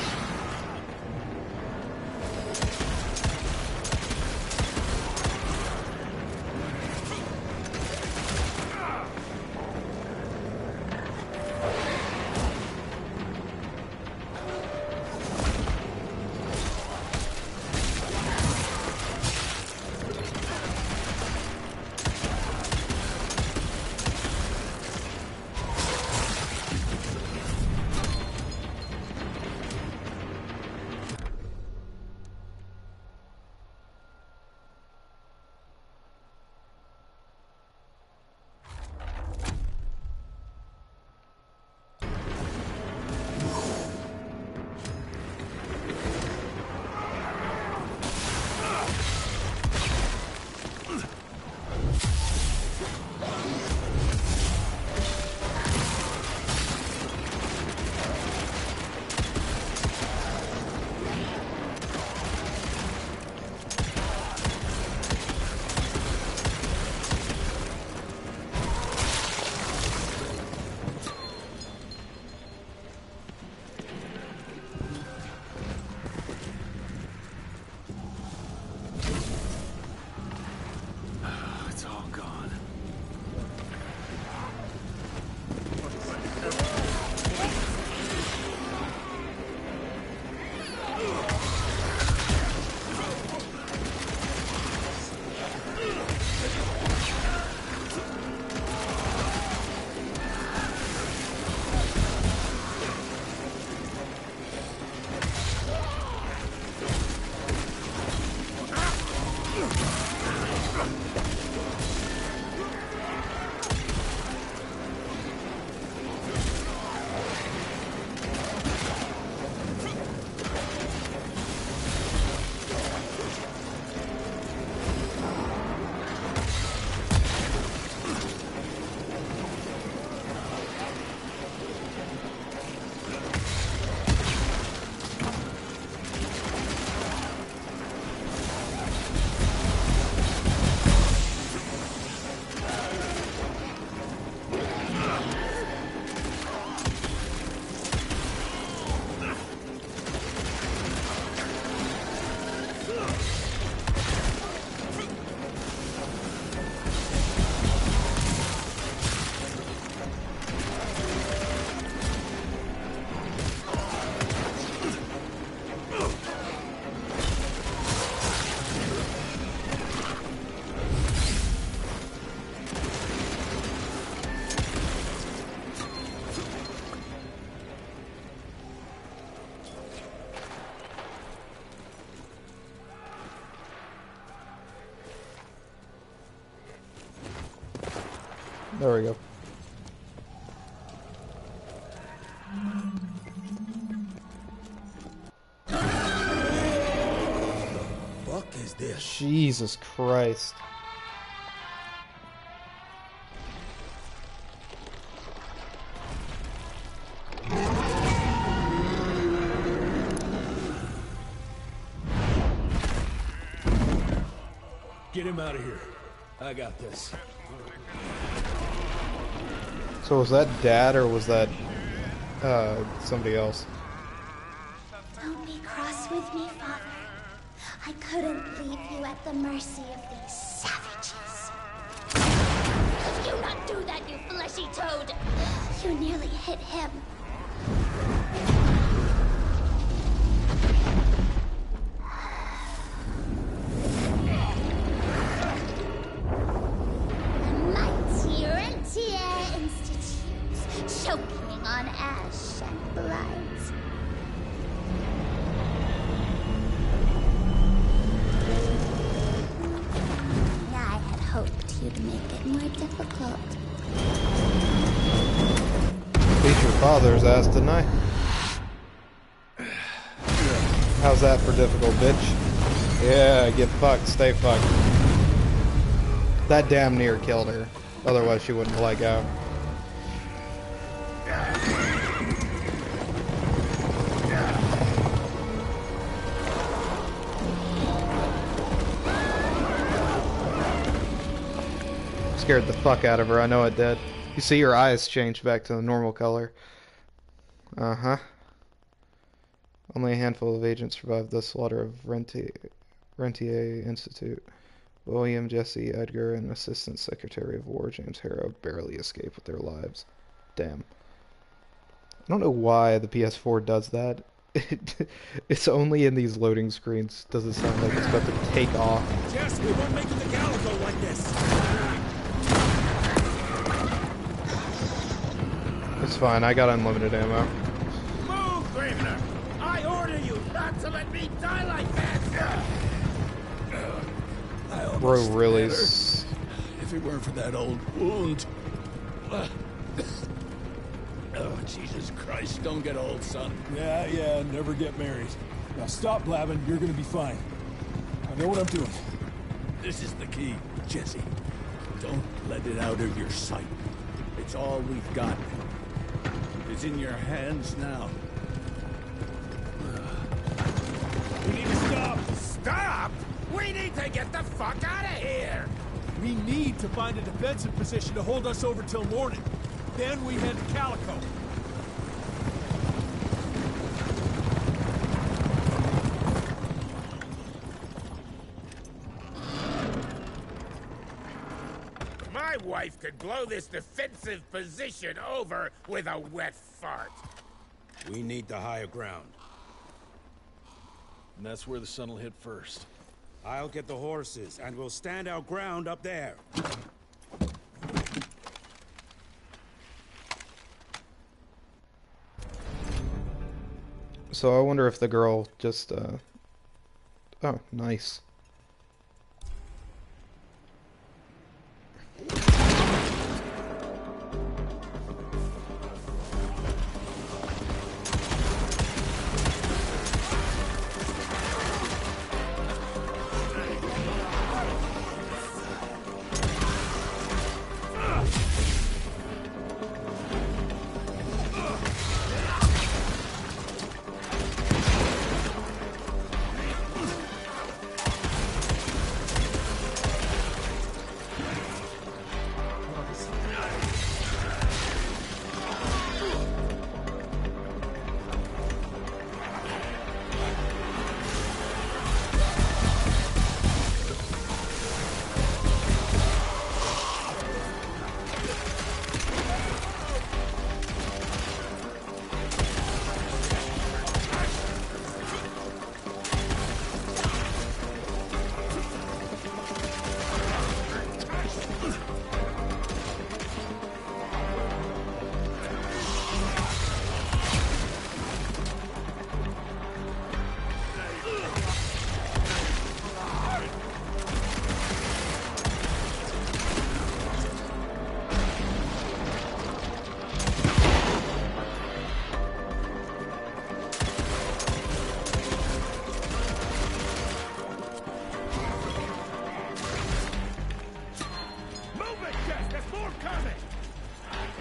There we go. Fuck is this? Jesus Christ. Get him out of here. I got this. So was that Dad or was that somebody else? Don't be cross with me, Father. I couldn't leave you at the mercy of these savages. Do not do that, you fleshy toad! You nearly hit him. Mighty Rentier Institute, choking on ash and blood. I had hoped you'd make it more difficult. Beat your father's ass, didn't I? How's that for difficult, bitch? Yeah, get fucked, stay fucked. That damn near killed her. Otherwise she wouldn't leg out. Scared the fuck out of her, I know it did. You see her eyes change back to the normal color. Uh-huh. Only a handful of agents survived the slaughter of Rentier Institute. William, Jesse, Edgar, and Assistant Secretary of War James Harrow barely escaped with their lives. Damn. I don't know why the PS4 does that. It's only in these loading screens does it sound like it's about to take off. Jess, we won't make it to Calico like this. It's fine, I got unlimited ammo. Move, Gravener! I order you not to let me die like that! Bro, really? If it weren't for that old wound. Oh, Jesus Christ, don't get old, son. Yeah, never get married. Now stop blabbing, you're gonna be fine. I know what I'm doing. This is the key, Jesse. Don't let it out of your sight. It's all we've got. It's in your hands now. We need to stop! Stop? We need to get the fuck out of here! We need to find a defensive position to hold us over till morning. Then we head to Calico. My wife could blow this defensive position over with a wet fart. We need the higher ground. And that's where the sun will hit first. I'll get the horses, and we'll stand our ground up there. So I wonder if the girl just, oh, nice.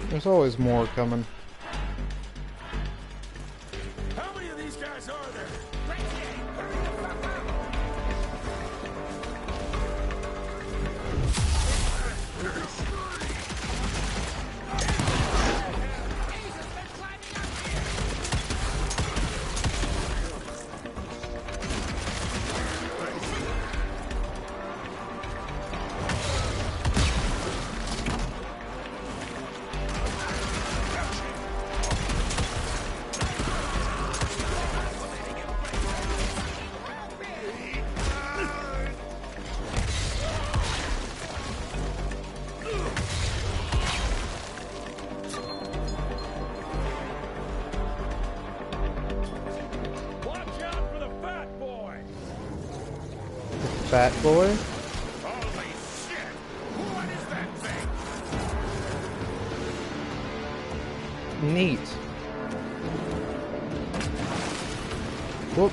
There's always more coming. How many of these guys are there? Fat boy? Holy shit! What is that thing? Neat. Whoop.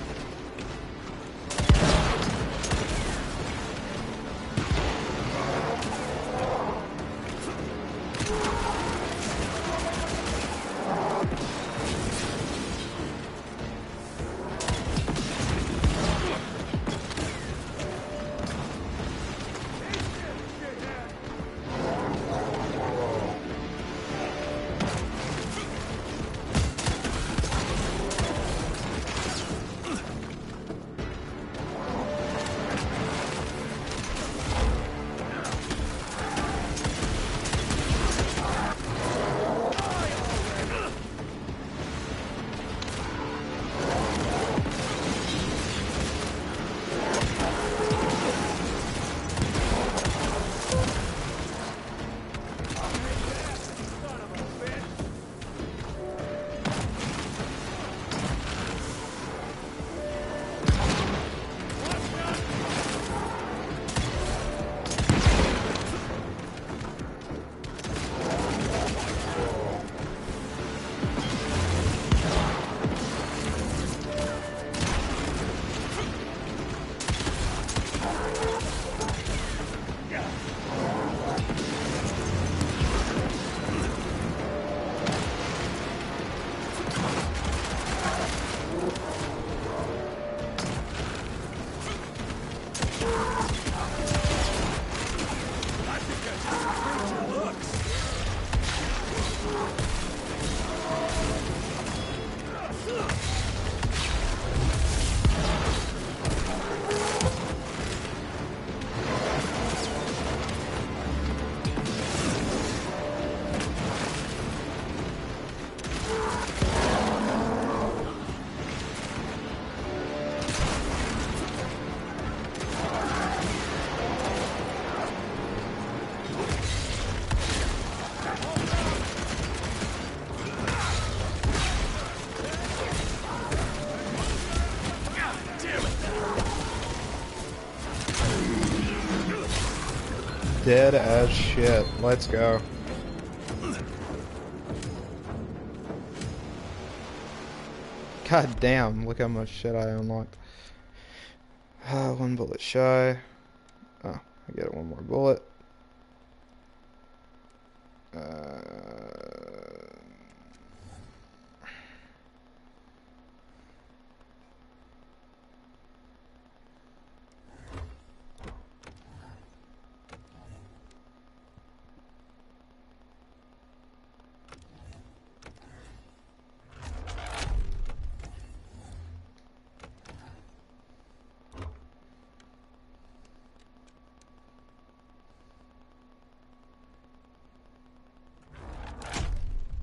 Dead as shit. Let's go. God damn, look how much shit I unlocked. One bullet shy. Oh, I get one more bullet.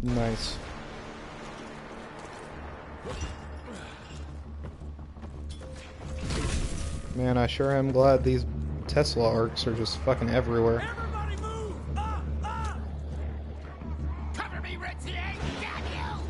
Nice. Man, I sure am glad these Tesla arcs are just fucking everywhere. Cover me, Ritzy! Damn you!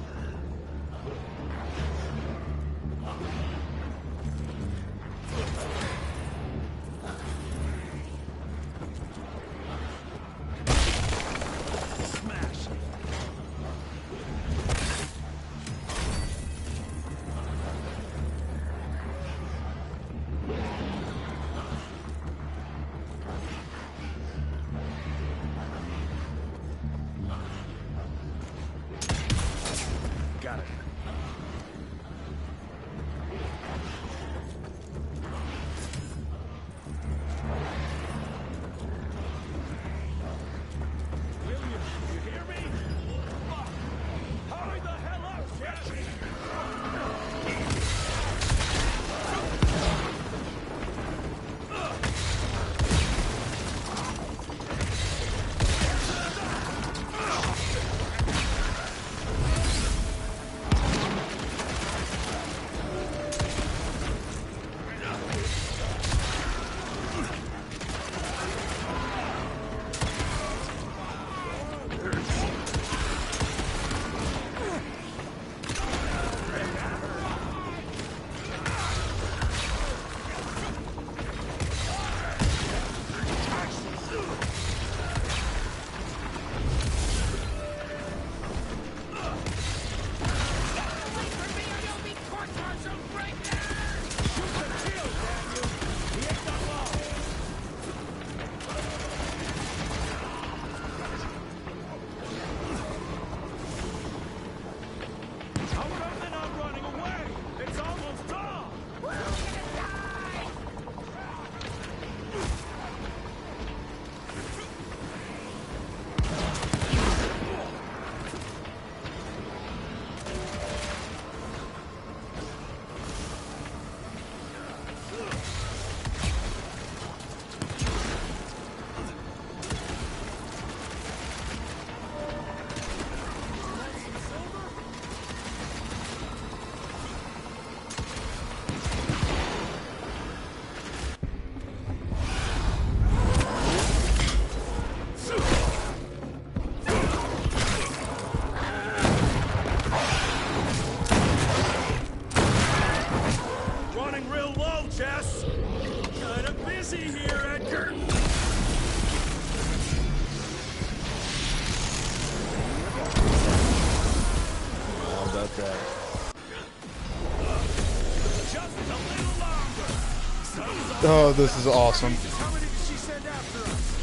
Oh, this is awesome. How many did she send after us?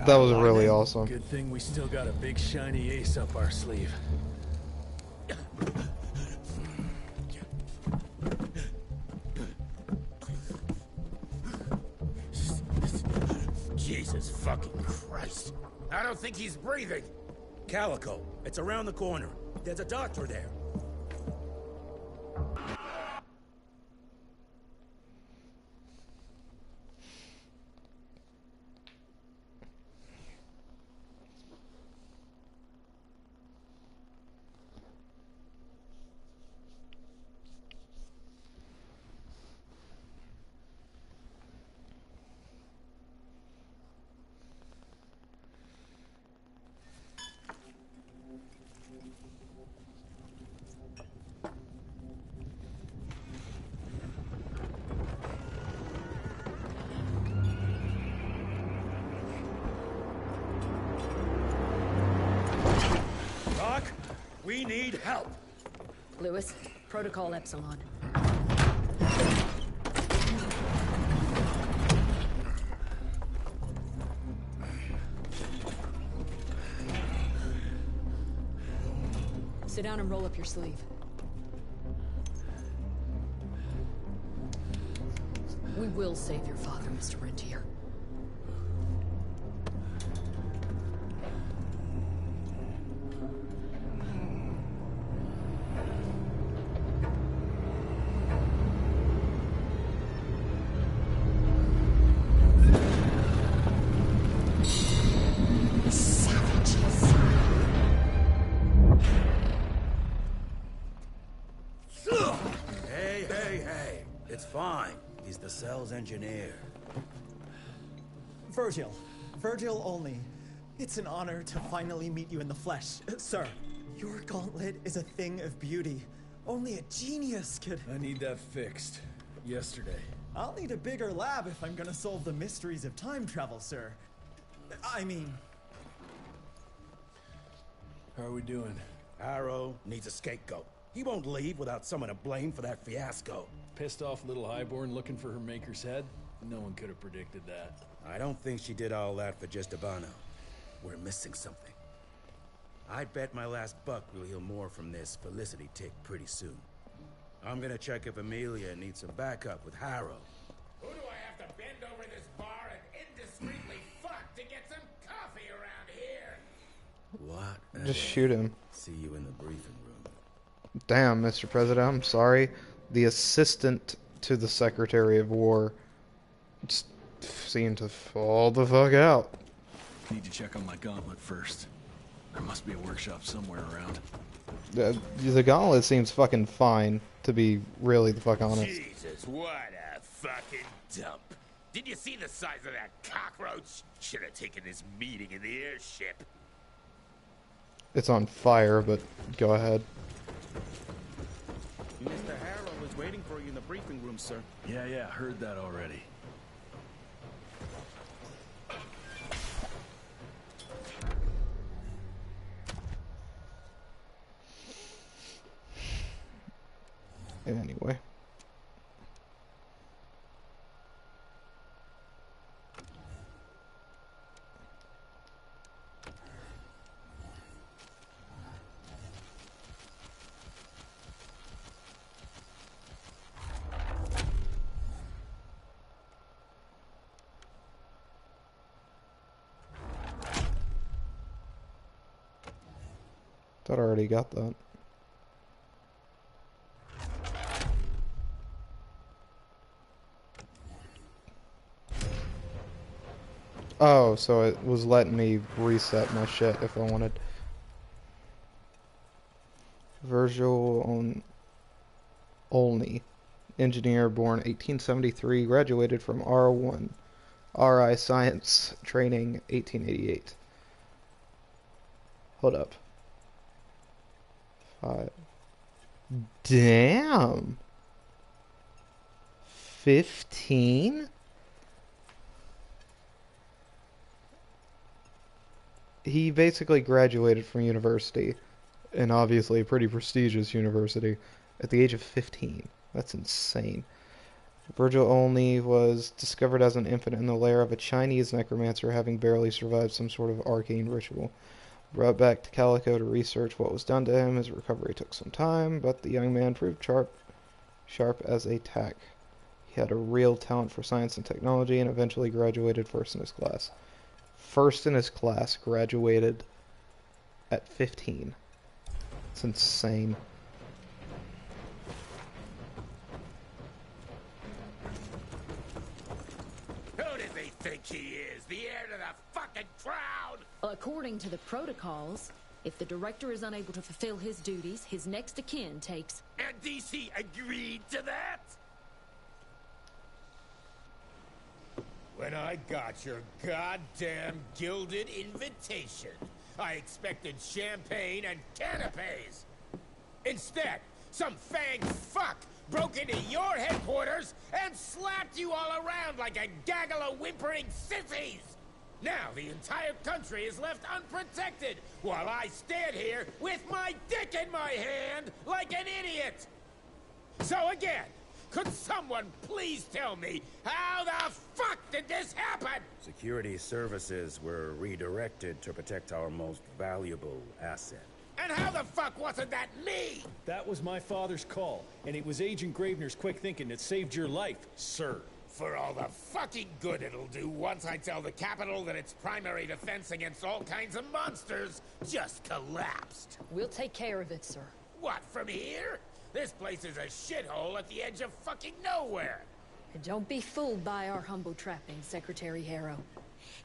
That was really awesome. Good thing we still got a big shiny ace up our sleeve. Jesus fucking Christ. I don't think he's breathing. Calico, it's around the corner. There's a doctor there. Doc, we need help. Lewis, Protocol Epsilon. Sit down and roll up your sleeve. We will save your father, Mr. Rentier. Hey. It's fine. He's the cell's engineer. Virgil only. It's an honor to finally meet you in the flesh. Sir, your gauntlet is a thing of beauty. Only a genius could... I need that fixed. Yesterday. I'll need a bigger lab if I'm gonna solve the mysteries of time travel, sir. I mean... How are we doing? Harrow needs a scapegoat. He won't leave without someone to blame for that fiasco. Pissed off little Highborn looking for her maker's head? No one could have predicted that. I don't think she did all that for just Habano. We're missing something. I bet my last buck we'll hear more from this Felicity tick pretty soon. I'm gonna check if Amelia needs some backup with Harrow. Who do I have to bend over this bar and indiscreetly fuck to get some coffee around here? What? Just shoot him. See you in the briefing room. Damn, Mr. President, I'm sorry. The assistant to the Secretary of War just seemed to fall the fuck out. Need to check on my gauntlet first. There must be a workshop somewhere around. The gauntlet seems fucking fine, to be really the fuck honest. Jesus, what a fucking dump. Did you see the size of that cockroach? Should have taken this meeting in the airship. It's on fire, but go ahead. Mr. Harrow is waiting for you in the briefing room, sir. Yeah, heard that already. Anyway. Thought I already got that. Oh, so it was letting me reset my shit if I wanted. Virgil Olney, engineer, born 1873, graduated from R1 RI Science Training 1888. Hold up. Damn. 15? he basically graduated from university, and obviously a pretty prestigious university, at the age of 15. That's insane. Virgil Olney was discovered as an infant in the lair of a Chinese necromancer, having barely survived some sort of arcane ritual. Brought back to Calico to research what was done to him, his recovery took some time, but the young man proved sharp as a tack. He had a real talent for science and technology, and eventually graduated first in his class. First in his class, graduated at 15. It's insane. Who does he think he is? The heir to the fucking crown? According to the protocols, if the director is unable to fulfill his duties, his next of kin takes... And DC agreed to that? When I got your goddamn gilded invitation, I expected champagne and canapes. Instead, some fang fuck broke into your headquarters and slapped you all around like a gaggle of whimpering sissies. Now the entire country is left unprotected while I stand here with my dick in my hand like an idiot. So again, could someone please tell me how the fuck did this happen? Security services were redirected to protect our most valuable asset. And how the fuck wasn't that me? That was my father's call, and it was Agent Gravener's quick thinking that saved your life, sir. For all the fucking good it'll do once I tell the Capitol that its primary defense against all kinds of monsters just collapsed. We'll take care of it, sir. What, from here? This place is a shithole at the edge of fucking nowhere. And don't be fooled by our humble trappings, Secretary Harrow.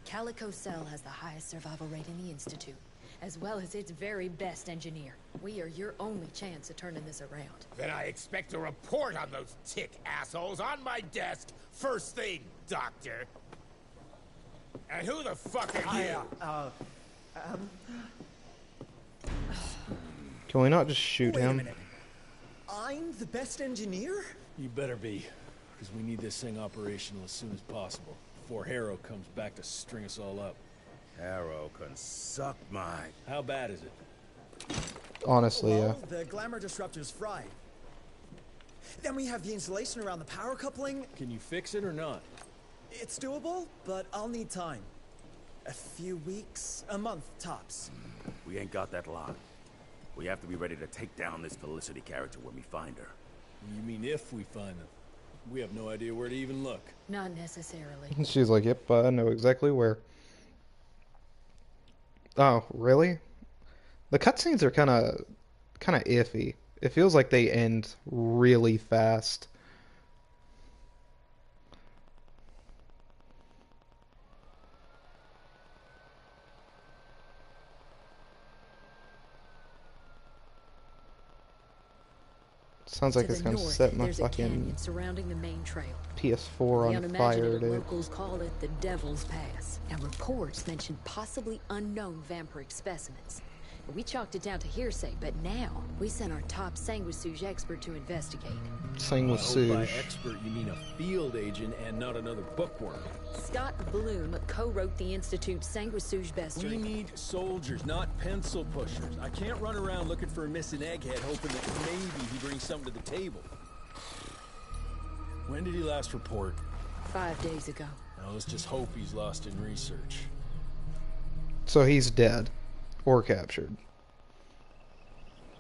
Calico Cell has the highest survival rate in the Institute, as well as its very best engineer. We are your only chance of turning this around. Then I expect a report on those tick assholes on my desk first thing, Doctor. And who the fuck are you? Can we not just shoot Wait a him? minute. I'm the best engineer? You better be, because we need this thing operational as soon as possible, before Harrow comes back to string us all up. Harrow can suck my... How bad is it? Honestly, well, the glamour disruptor's fried. Then we have the insulation around the power coupling. Can you fix it or not? It's doable, but I'll need time. A few weeks, a month, tops. We ain't got that long. We have to be ready to take down this Felicity character when we find her. You mean if we find them? We have no idea where to even look. Not necessarily. She's like, yep, I know exactly where. Oh, really? The cutscenes are kind of iffy. It feels like they end really fast. Sounds like it's gonna set my fucking surrounding the main trail. PS4 on fire, dude. Locals call it the Devil's Pass, and reports mention possibly unknown vampiric specimens. We chalked it down to hearsay, but now we sent our top sanguisuge expert to investigate. Sanguisuge. By expert, you mean a field agent and not another bookworm. Scott Bloom co-wrote the Institute's sanguisuge bestiary. We need soldiers, not pencil pushers. I can't run around looking for a missing egghead hoping that maybe he brings something to the table. When did he last report? 5 days ago. Now let's just hope he's lost in research. So he's dead. Or captured.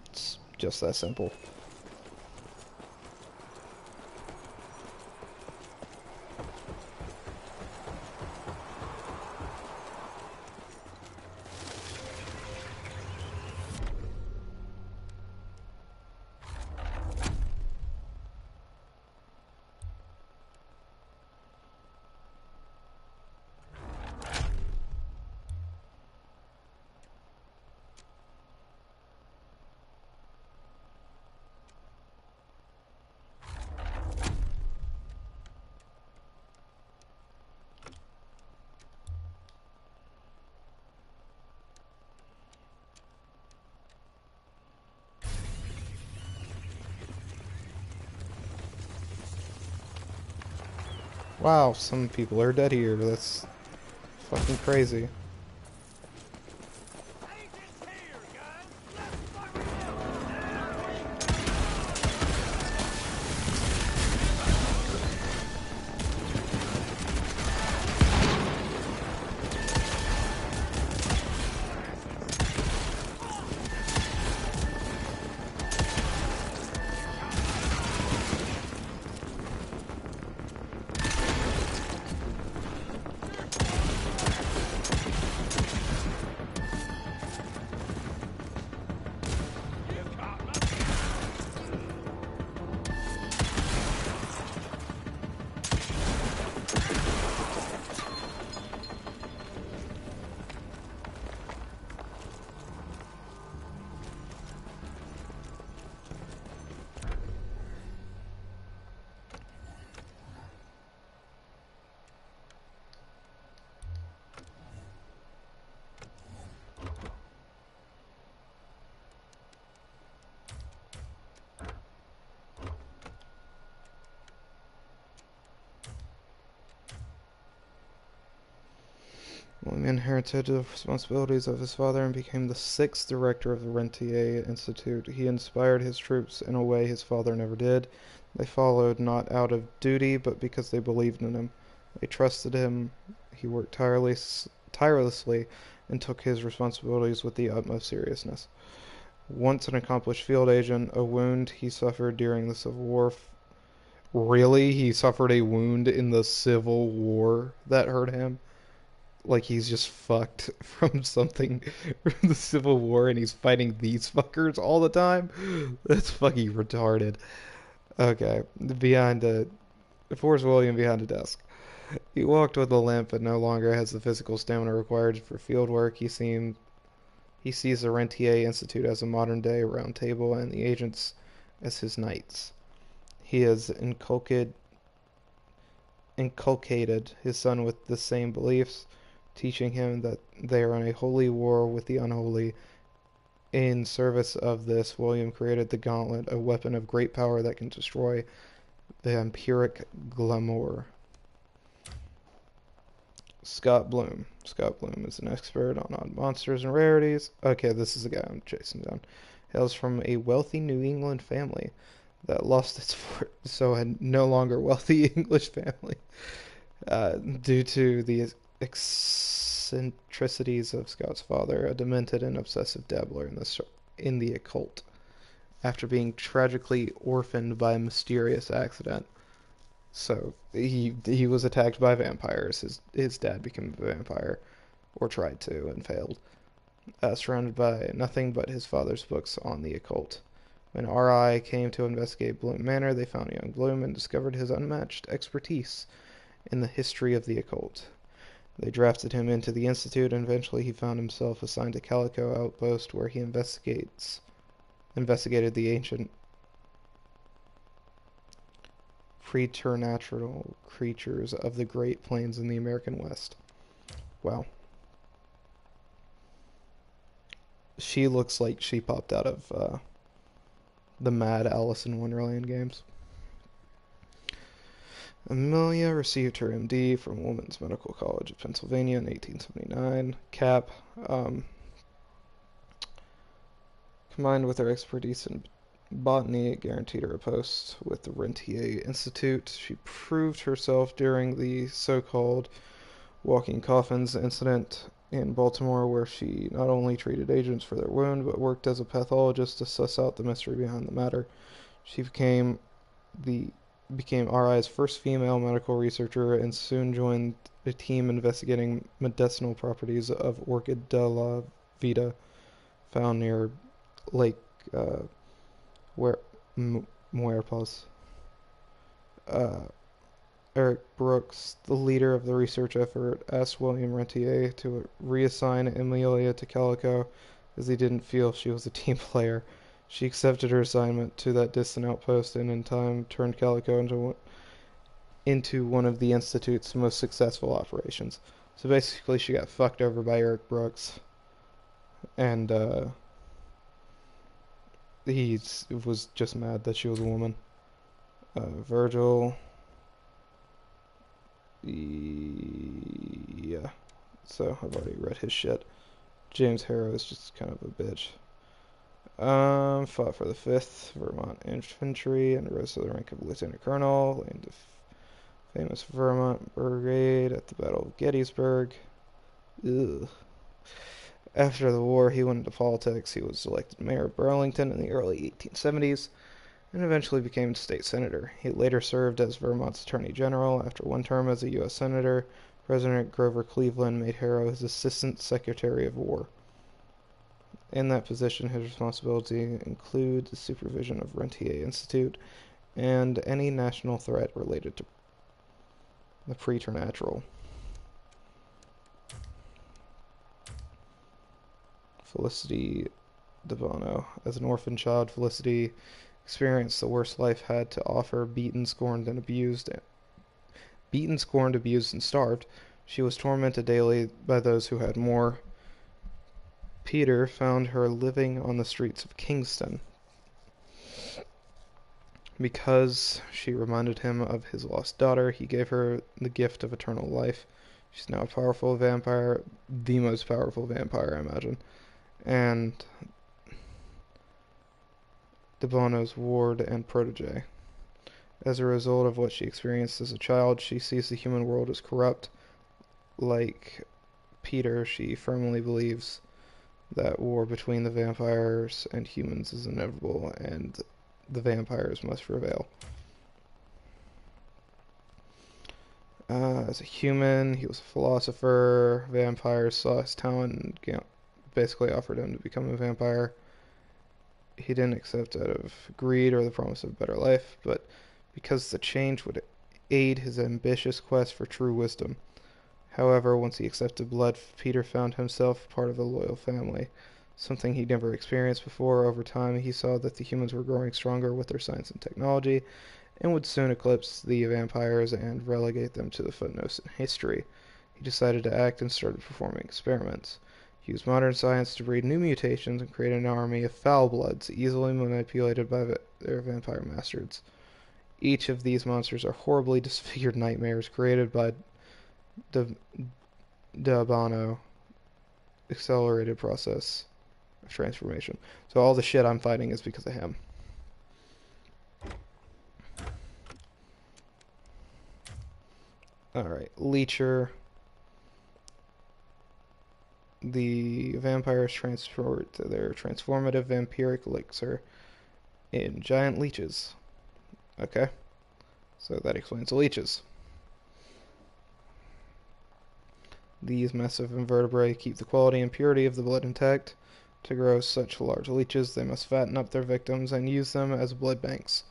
It's just that simple. Wow, some people are dead here. That's fucking crazy. William inherited the responsibilities of his father and became the 6th director of the Rentier Institute. He inspired his troops in a way his father never did. They followed not out of duty, but because they believed in him. They trusted him. He worked tirelessly and took his responsibilities with the utmost seriousness. Once an accomplished field agent, a wound he suffered during the Civil War. Really? He suffered a wound in the Civil War that hurt him? Like he's just fucked from something from the Civil War and he's fighting these fuckers all the time? That's fucking retarded. Okay, Forrest William behind a desk. He walked with a limp but no longer has the physical stamina required for field work. He sees the Rentier Institute as a modern-day round table and the agents as his knights. He has inculcated his son with the same beliefs, teaching him that they are in a holy war with the unholy. In service of this, William created the Gauntlet, a weapon of great power that can destroy the vampiric glamour. Scott Bloom. Scott Bloom is an expert on odd monsters and rarities. Okay, this is the guy I'm chasing down. Hails from a wealthy New England family that lost its so a no longer wealthy English family due to the eccentricities of Scott's father, a demented and obsessive dabbler in the occult. After being tragically orphaned by a mysterious accident. So he was attacked by vampires. His dad became a vampire, or tried to, and failed. Surrounded by nothing but his father's books on the occult. When RI came to investigate Bloom Manor, they found young Bloom and discovered his unmatched expertise in the history of the occult. They drafted him into the Institute, and eventually he found himself assigned to Calico Outpost, where he investigated the ancient preternatural creatures of the Great Plains in the American West. Wow. She looks like she popped out of the Mad Alice in Wonderland games. Amelia received her MD from Women's Medical College of Pennsylvania in 1879. Cap, combined with her expertise in botany, it guaranteed her a post with the Rentier Institute. She proved herself during the so-called walking coffins incident in Baltimore, where she not only treated agents for their wound, but worked as a pathologist to suss out the mystery behind the matter. She became RI's first female medical researcher and soon joined a team investigating medicinal properties of Orchid de la Vida, found near Lake Muerpos. Eric Brooks, the leader of the research effort, asked William Rentier to reassign Amelia to Calico, as he didn't feel she was a team player. She accepted her assignment to that distant outpost and in time turned Calico into one of the Institute's most successful operations. So basically she got fucked over by Eric Brooks. And he was just mad that she was a woman. Virgil. Yeah. So I've already read his shit. James Harrow is just kind of a bitch. Fought for the 5th Vermont Infantry and rose to the rank of Lieutenant Colonel. Led the famous Vermont Brigade at the Battle of Gettysburg. Ugh. After the war, he went into politics. He was elected mayor of Burlington in the early 1870s and eventually became state senator. He later served as Vermont's attorney general. After one term as a U.S. senator, President Grover Cleveland made Harrow his assistant secretary of war. In that position, his responsibility includes the supervision of Rentier Institute and any national threat related to the preternatural. Felicity DeBono. As an orphan child, Felicity experienced the worst life had to offer, beaten, scorned, abused, and starved. She was tormented daily by those who had more. Peter found her living on the streets of Kingston. Because she reminded him of his lost daughter, he gave her the gift of eternal life. She's now a powerful vampire, the most powerful vampire, I imagine. And Debono's ward and protege. As a result of what she experienced as a child, she sees the human world as corrupt. Like Peter, she firmly believes that war between the vampires and humans is inevitable, and the vampires must prevail. As a human, he was a philosopher. Vampires saw his talent and basically offered him to become a vampire. He didn't accept out of greed or the promise of a better life, but because the change would aid his ambitious quest for true wisdom. However, once he accepted blood, Peter found himself part of a loyal family, something he'd never experienced before. Over time, he saw that the humans were growing stronger with their science and technology, and would soon eclipse the vampires and relegate them to the footnotes in history. He decided to act and started performing experiments. He used modern science to breed new mutations and create an army of foul bloods, easily manipulated by their vampire masters. Each of these monsters are horribly disfigured nightmares created by Debono accelerated process of transformation. So all the shit I'm fighting is because of him. Alright, Leecher. The vampires transport their transformative vampiric elixir in giant leeches. Okay, so that explains the leeches. These massive invertebrates keep the quality and purity of the blood intact. To grow such large leeches, they must fatten up their victims and use them as blood banks.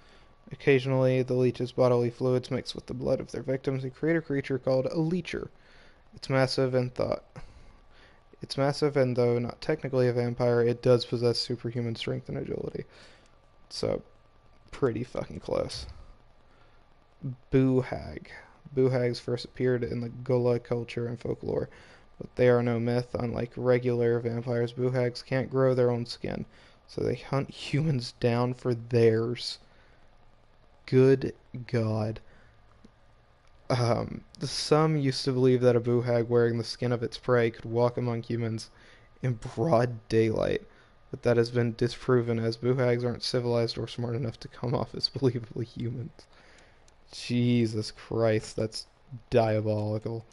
Occasionally, the leech's bodily fluids mix with the blood of their victims and create a creature called a leecher. It's massive and though not technically a vampire, it does possess superhuman strength and agility. So, pretty fucking close. Boohag. Boohags first appeared in the Gullah culture and folklore, but they are no myth. Unlike regular vampires, boohags can't grow their own skin, so they hunt humans down for theirs. Good God. Some used to believe that a boohag wearing the skin of its prey could walk among humans in broad daylight, but that has been disproven as boohags aren't civilized or smart enough to come off as believably humans. Jesus Christ, that's diabolical.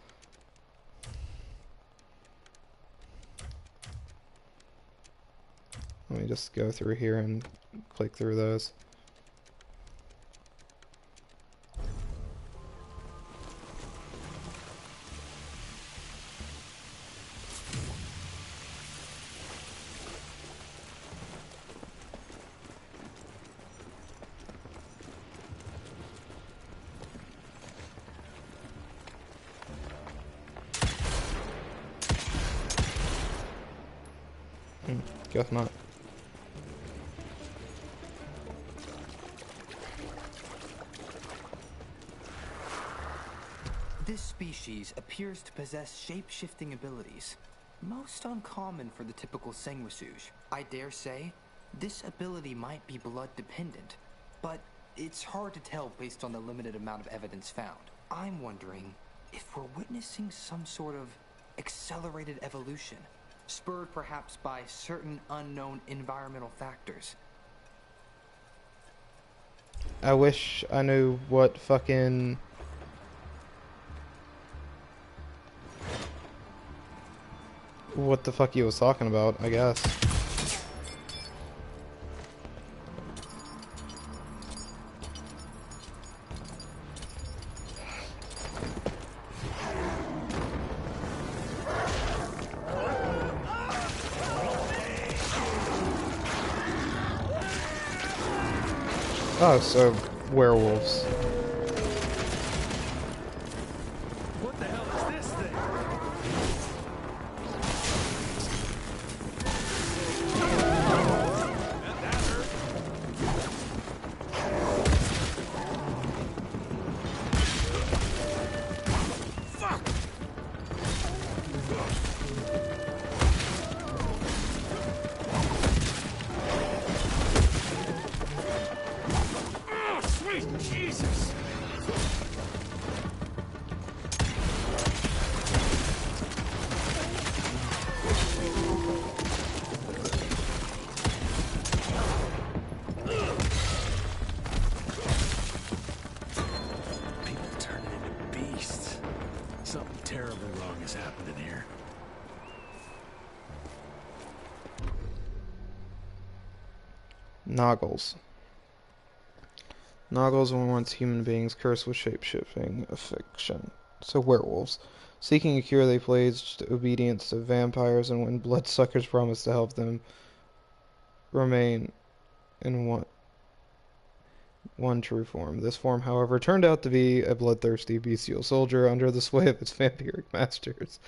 Let me just go through here and click through those. Guess not. This species appears to possess shape-shifting abilities, most uncommon for the typical Sanguisuge. I dare say, this ability might be blood-dependent, but it's hard to tell based on the limited amount of evidence found. I'm wondering if we're witnessing some sort of accelerated evolution, spurred perhaps by certain unknown environmental factors. I wish I knew what fucking... what the fuck he was talking about, I guess. Oh, so werewolves. What the hell is this thing? That hurt. Fuck! Oh, sweet Jesus! Something wrong is happening here. Noggles. Noggles were once human beings cursed with shape-shifting affliction. So werewolves. Seeking a cure, they pledged obedience to vampires, and when bloodsuckers promised to help them remain in one true form. This form, however, turned out to be a bloodthirsty, bestial soldier under the sway of its vampiric masters.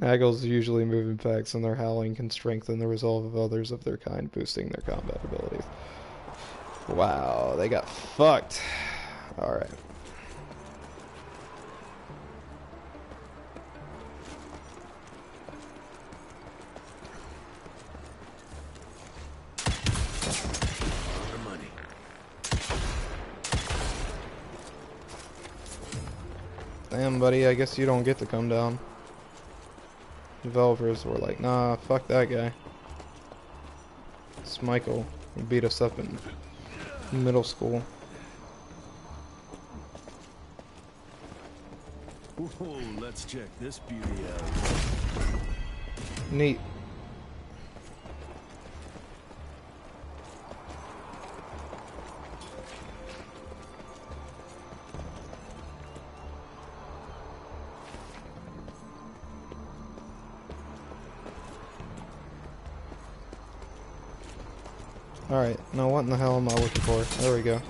Naggles usually move in packs, and their howling can strengthen the resolve of others of their kind, boosting their combat abilities. Wow, they got fucked. Alright. Damn, buddy, I guess you don't get to come down. Developers were like, nah, fuck that guy. It's Michael, who beat us up in middle school. Whoa, let's check this beauty out. Neat. Alright, now what in the hell am I looking for? There we go.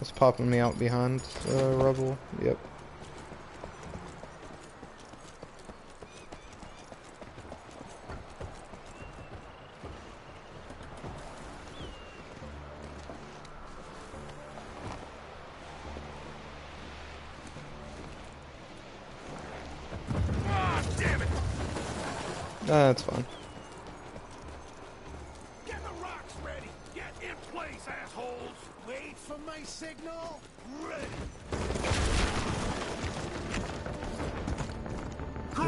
It's popping me out behind rubble. Yep. That's fine. Get the rocks ready. Get in place, assholes. Wait for my signal. Ready.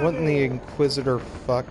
What in the Inquisitor fuck?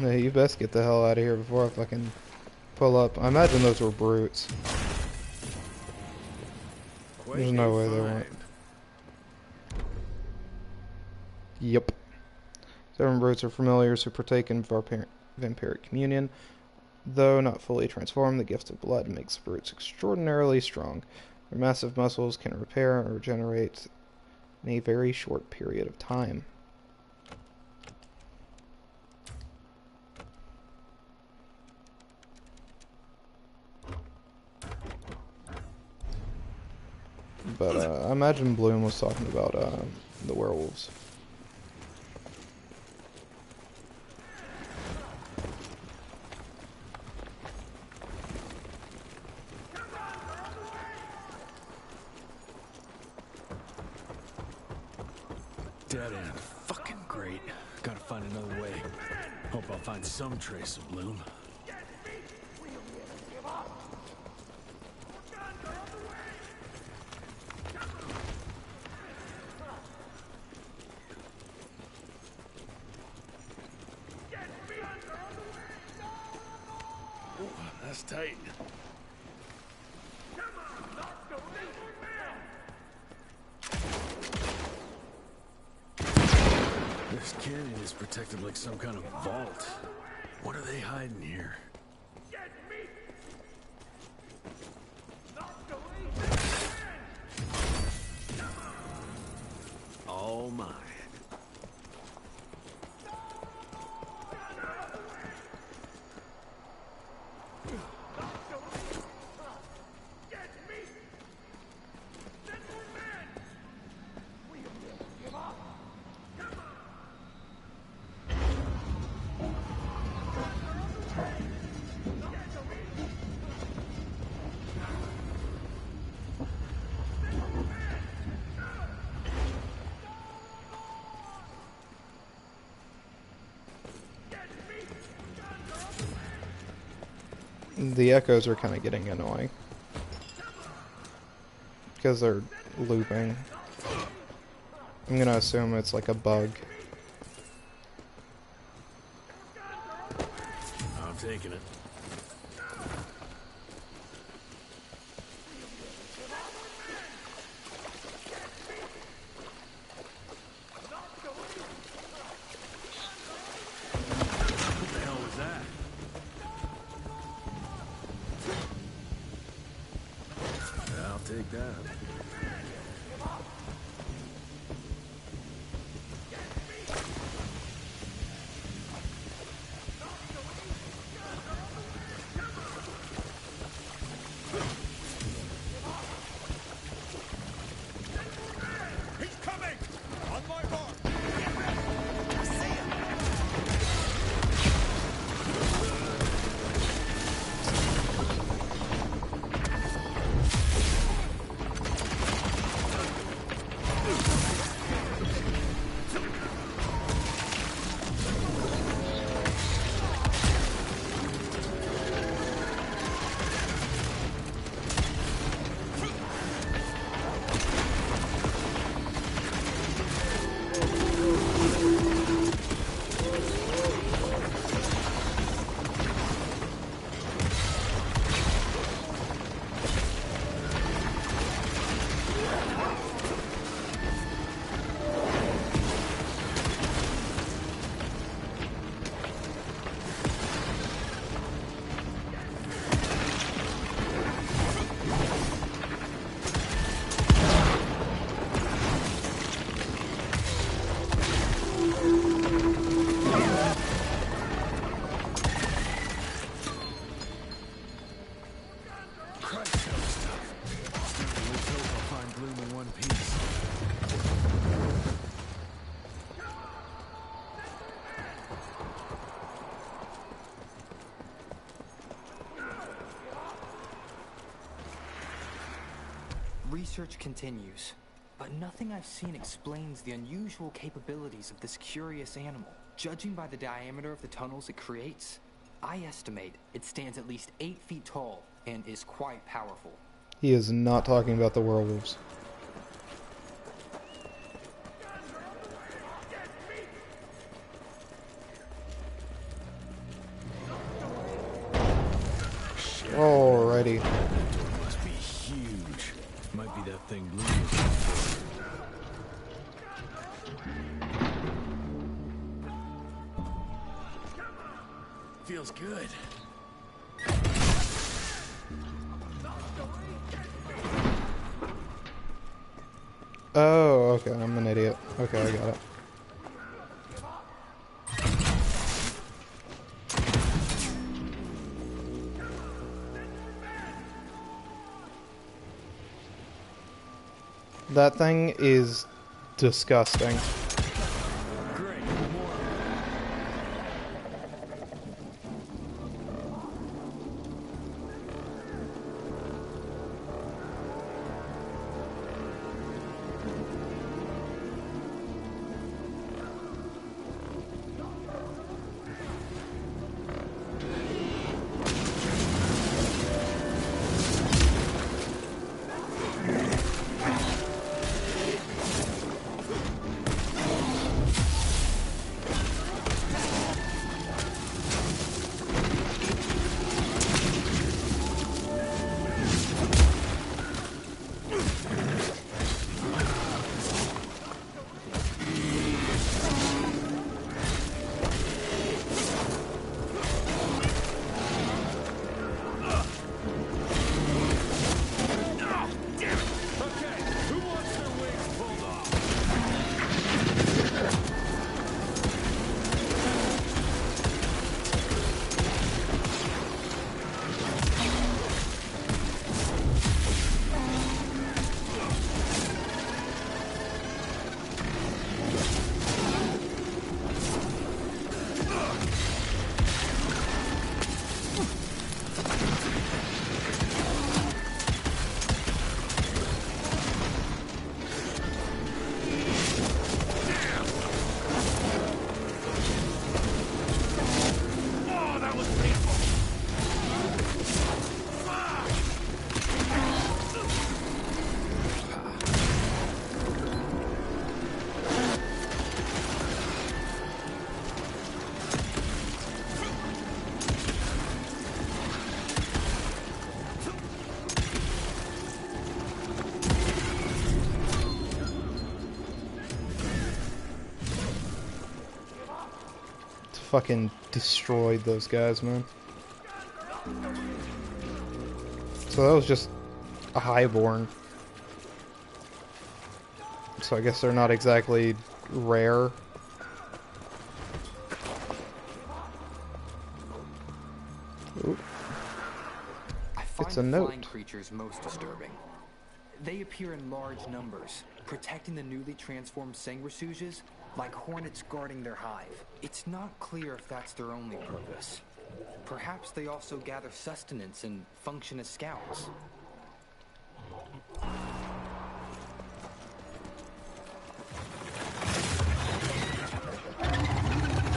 Yeah, you best get the hell out of here before I fucking pull up. I imagine those were brutes. There's no way they weren't. Yep. 7 brutes are familiars who partake in vampiric communion. Though not fully transformed, the gift of blood makes brutes extraordinarily strong. Their massive muscles can repair and regenerate in a very short period of time. But I imagine Bloom was talking about the werewolves. Dead end. Fucking great. Gotta find another way. Hope I'll find some trace of Bloom. That's tight. This canyon is protected like some kind of vault. What are they hiding here? The echoes are kind of getting annoying. Because they're looping. I'm gonna assume it's like a bug. I'm taking it. What the hell was that? I'll take that. He's coming! On my mark! Research continues, but nothing I've seen explains the unusual capabilities of this curious animal. Judging by the diameter of the tunnels it creates, I estimate it stands at least 8 feet tall and is quite powerful. He is not talking about the werewolves. Alrighty. Must be huge. Might be that thing blooming. Feels good. Oh, okay, I'm an idiot. Okay, I got it. That thing is disgusting. fucking destroyed those guys, man. So that was just a highborn. So I guess they're not exactly rare. Ooh. It's a note. Flying creatures most disturbing. They appear in large numbers, protecting the newly transformed sanguisuges like hornets guarding their hive. It's not clear if that's their only purpose. Perhaps they also gather sustenance and function as scouts.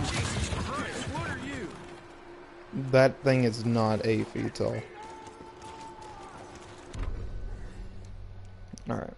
Jesus Christ, what are you? That thing is not 8 feet tall. Alright.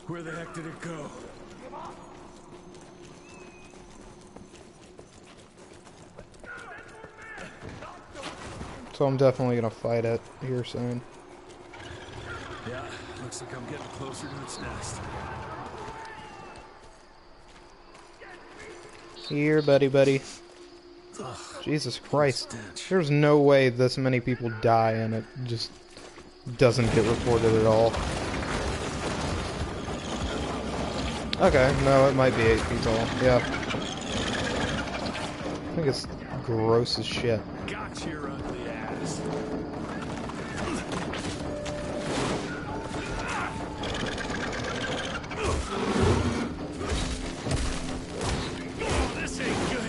Where the heck did it go? So I'm definitely gonna fight it here soon. Yeah, looks like I'm getting closer to its nest. Here, buddy. Jesus Christ. There's no way this many people die and it just doesn't get reported at all. Okay, no, it might be 8 feet tall. Yeah. I think it's gross as shit. Got your ugly ass. This ain't good.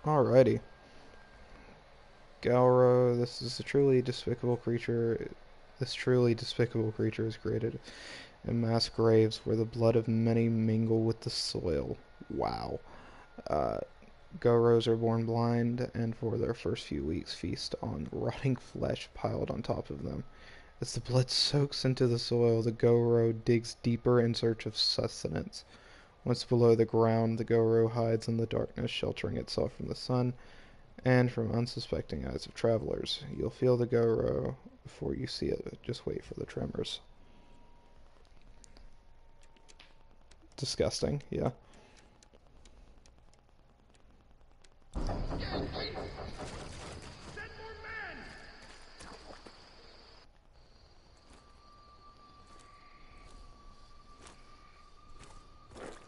Alrighty. Galro, this is a truly despicable creature. This truly despicable creature is created in mass graves where the blood of many mingle with the soil. Wow. Goros are born blind and for their first few weeks feast on rotting flesh piled on top of them. As the blood soaks into the soil, the Goro digs deeper in search of sustenance. Once below the ground, the Goro hides in the darkness, sheltering itself from the sun and from unsuspecting eyes of travelers. You'll feel the Goro before you see it. Just wait for the tremors. disgusting, yeah.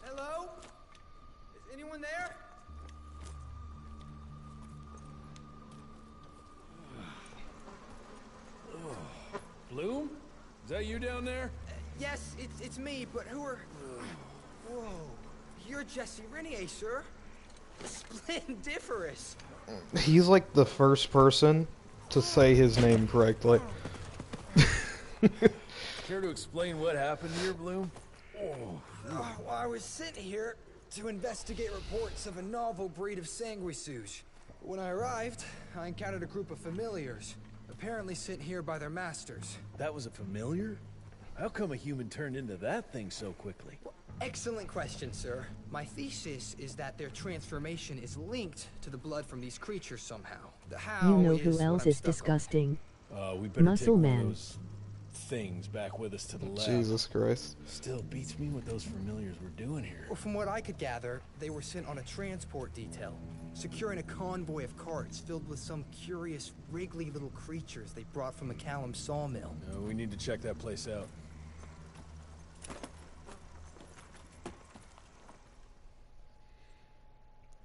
Hello? Is anyone there? Bloom? Is that you down there? Yes, it's me, but who are... Whoa. You're Jesse Renier, sir. Splendiferous. He's like the first person to say his name correctly. Care to explain what happened here, Bloom? Well, I was sent here to investigate reports of a novel breed of sanguisuge. When I arrived, I encountered a group of familiars, apparently sent here by their masters. That was a familiar? How come a human turned into that thing so quickly? Excellent question, sir. My thesis is that their transformation is linked to the blood from these creatures somehow. The how You know is who what else I'm is stuck on. disgusting? We better Muscle take one Man. of those things back with us to the lab. Jesus Christ. Still beats me what those familiars were doing here. Well, from what I could gather, they were sent on a transport detail, securing a convoy of carts filled with some curious, wriggly little creatures they brought from McCallum sawmill. We need to check that place out.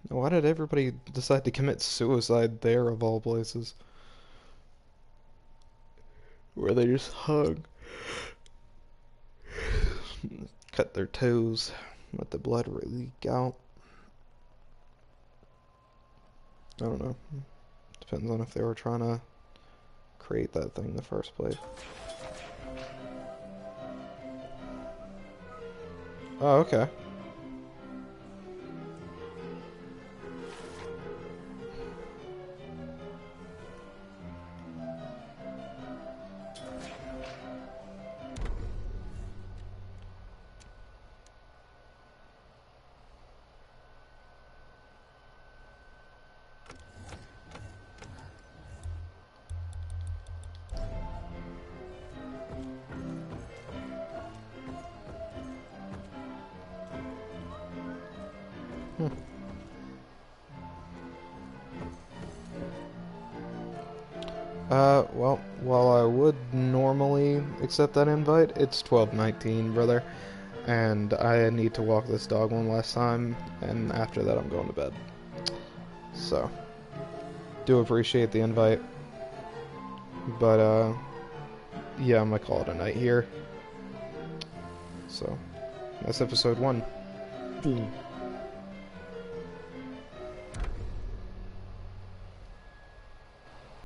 Why did everybody decide to commit suicide there, of all places? Where they just hug. Cut their toes. Let the blood leak out. I don't know. Depends on if they were trying to create that thing in the first place. Oh, okay. Well, while I would normally accept that invite, it's 12:19, brother, and I need to walk this dog one last time, and after that I'm going to bed. So, do appreciate the invite, but, yeah, I'm gonna call it a night here. So, that's episode 1. D.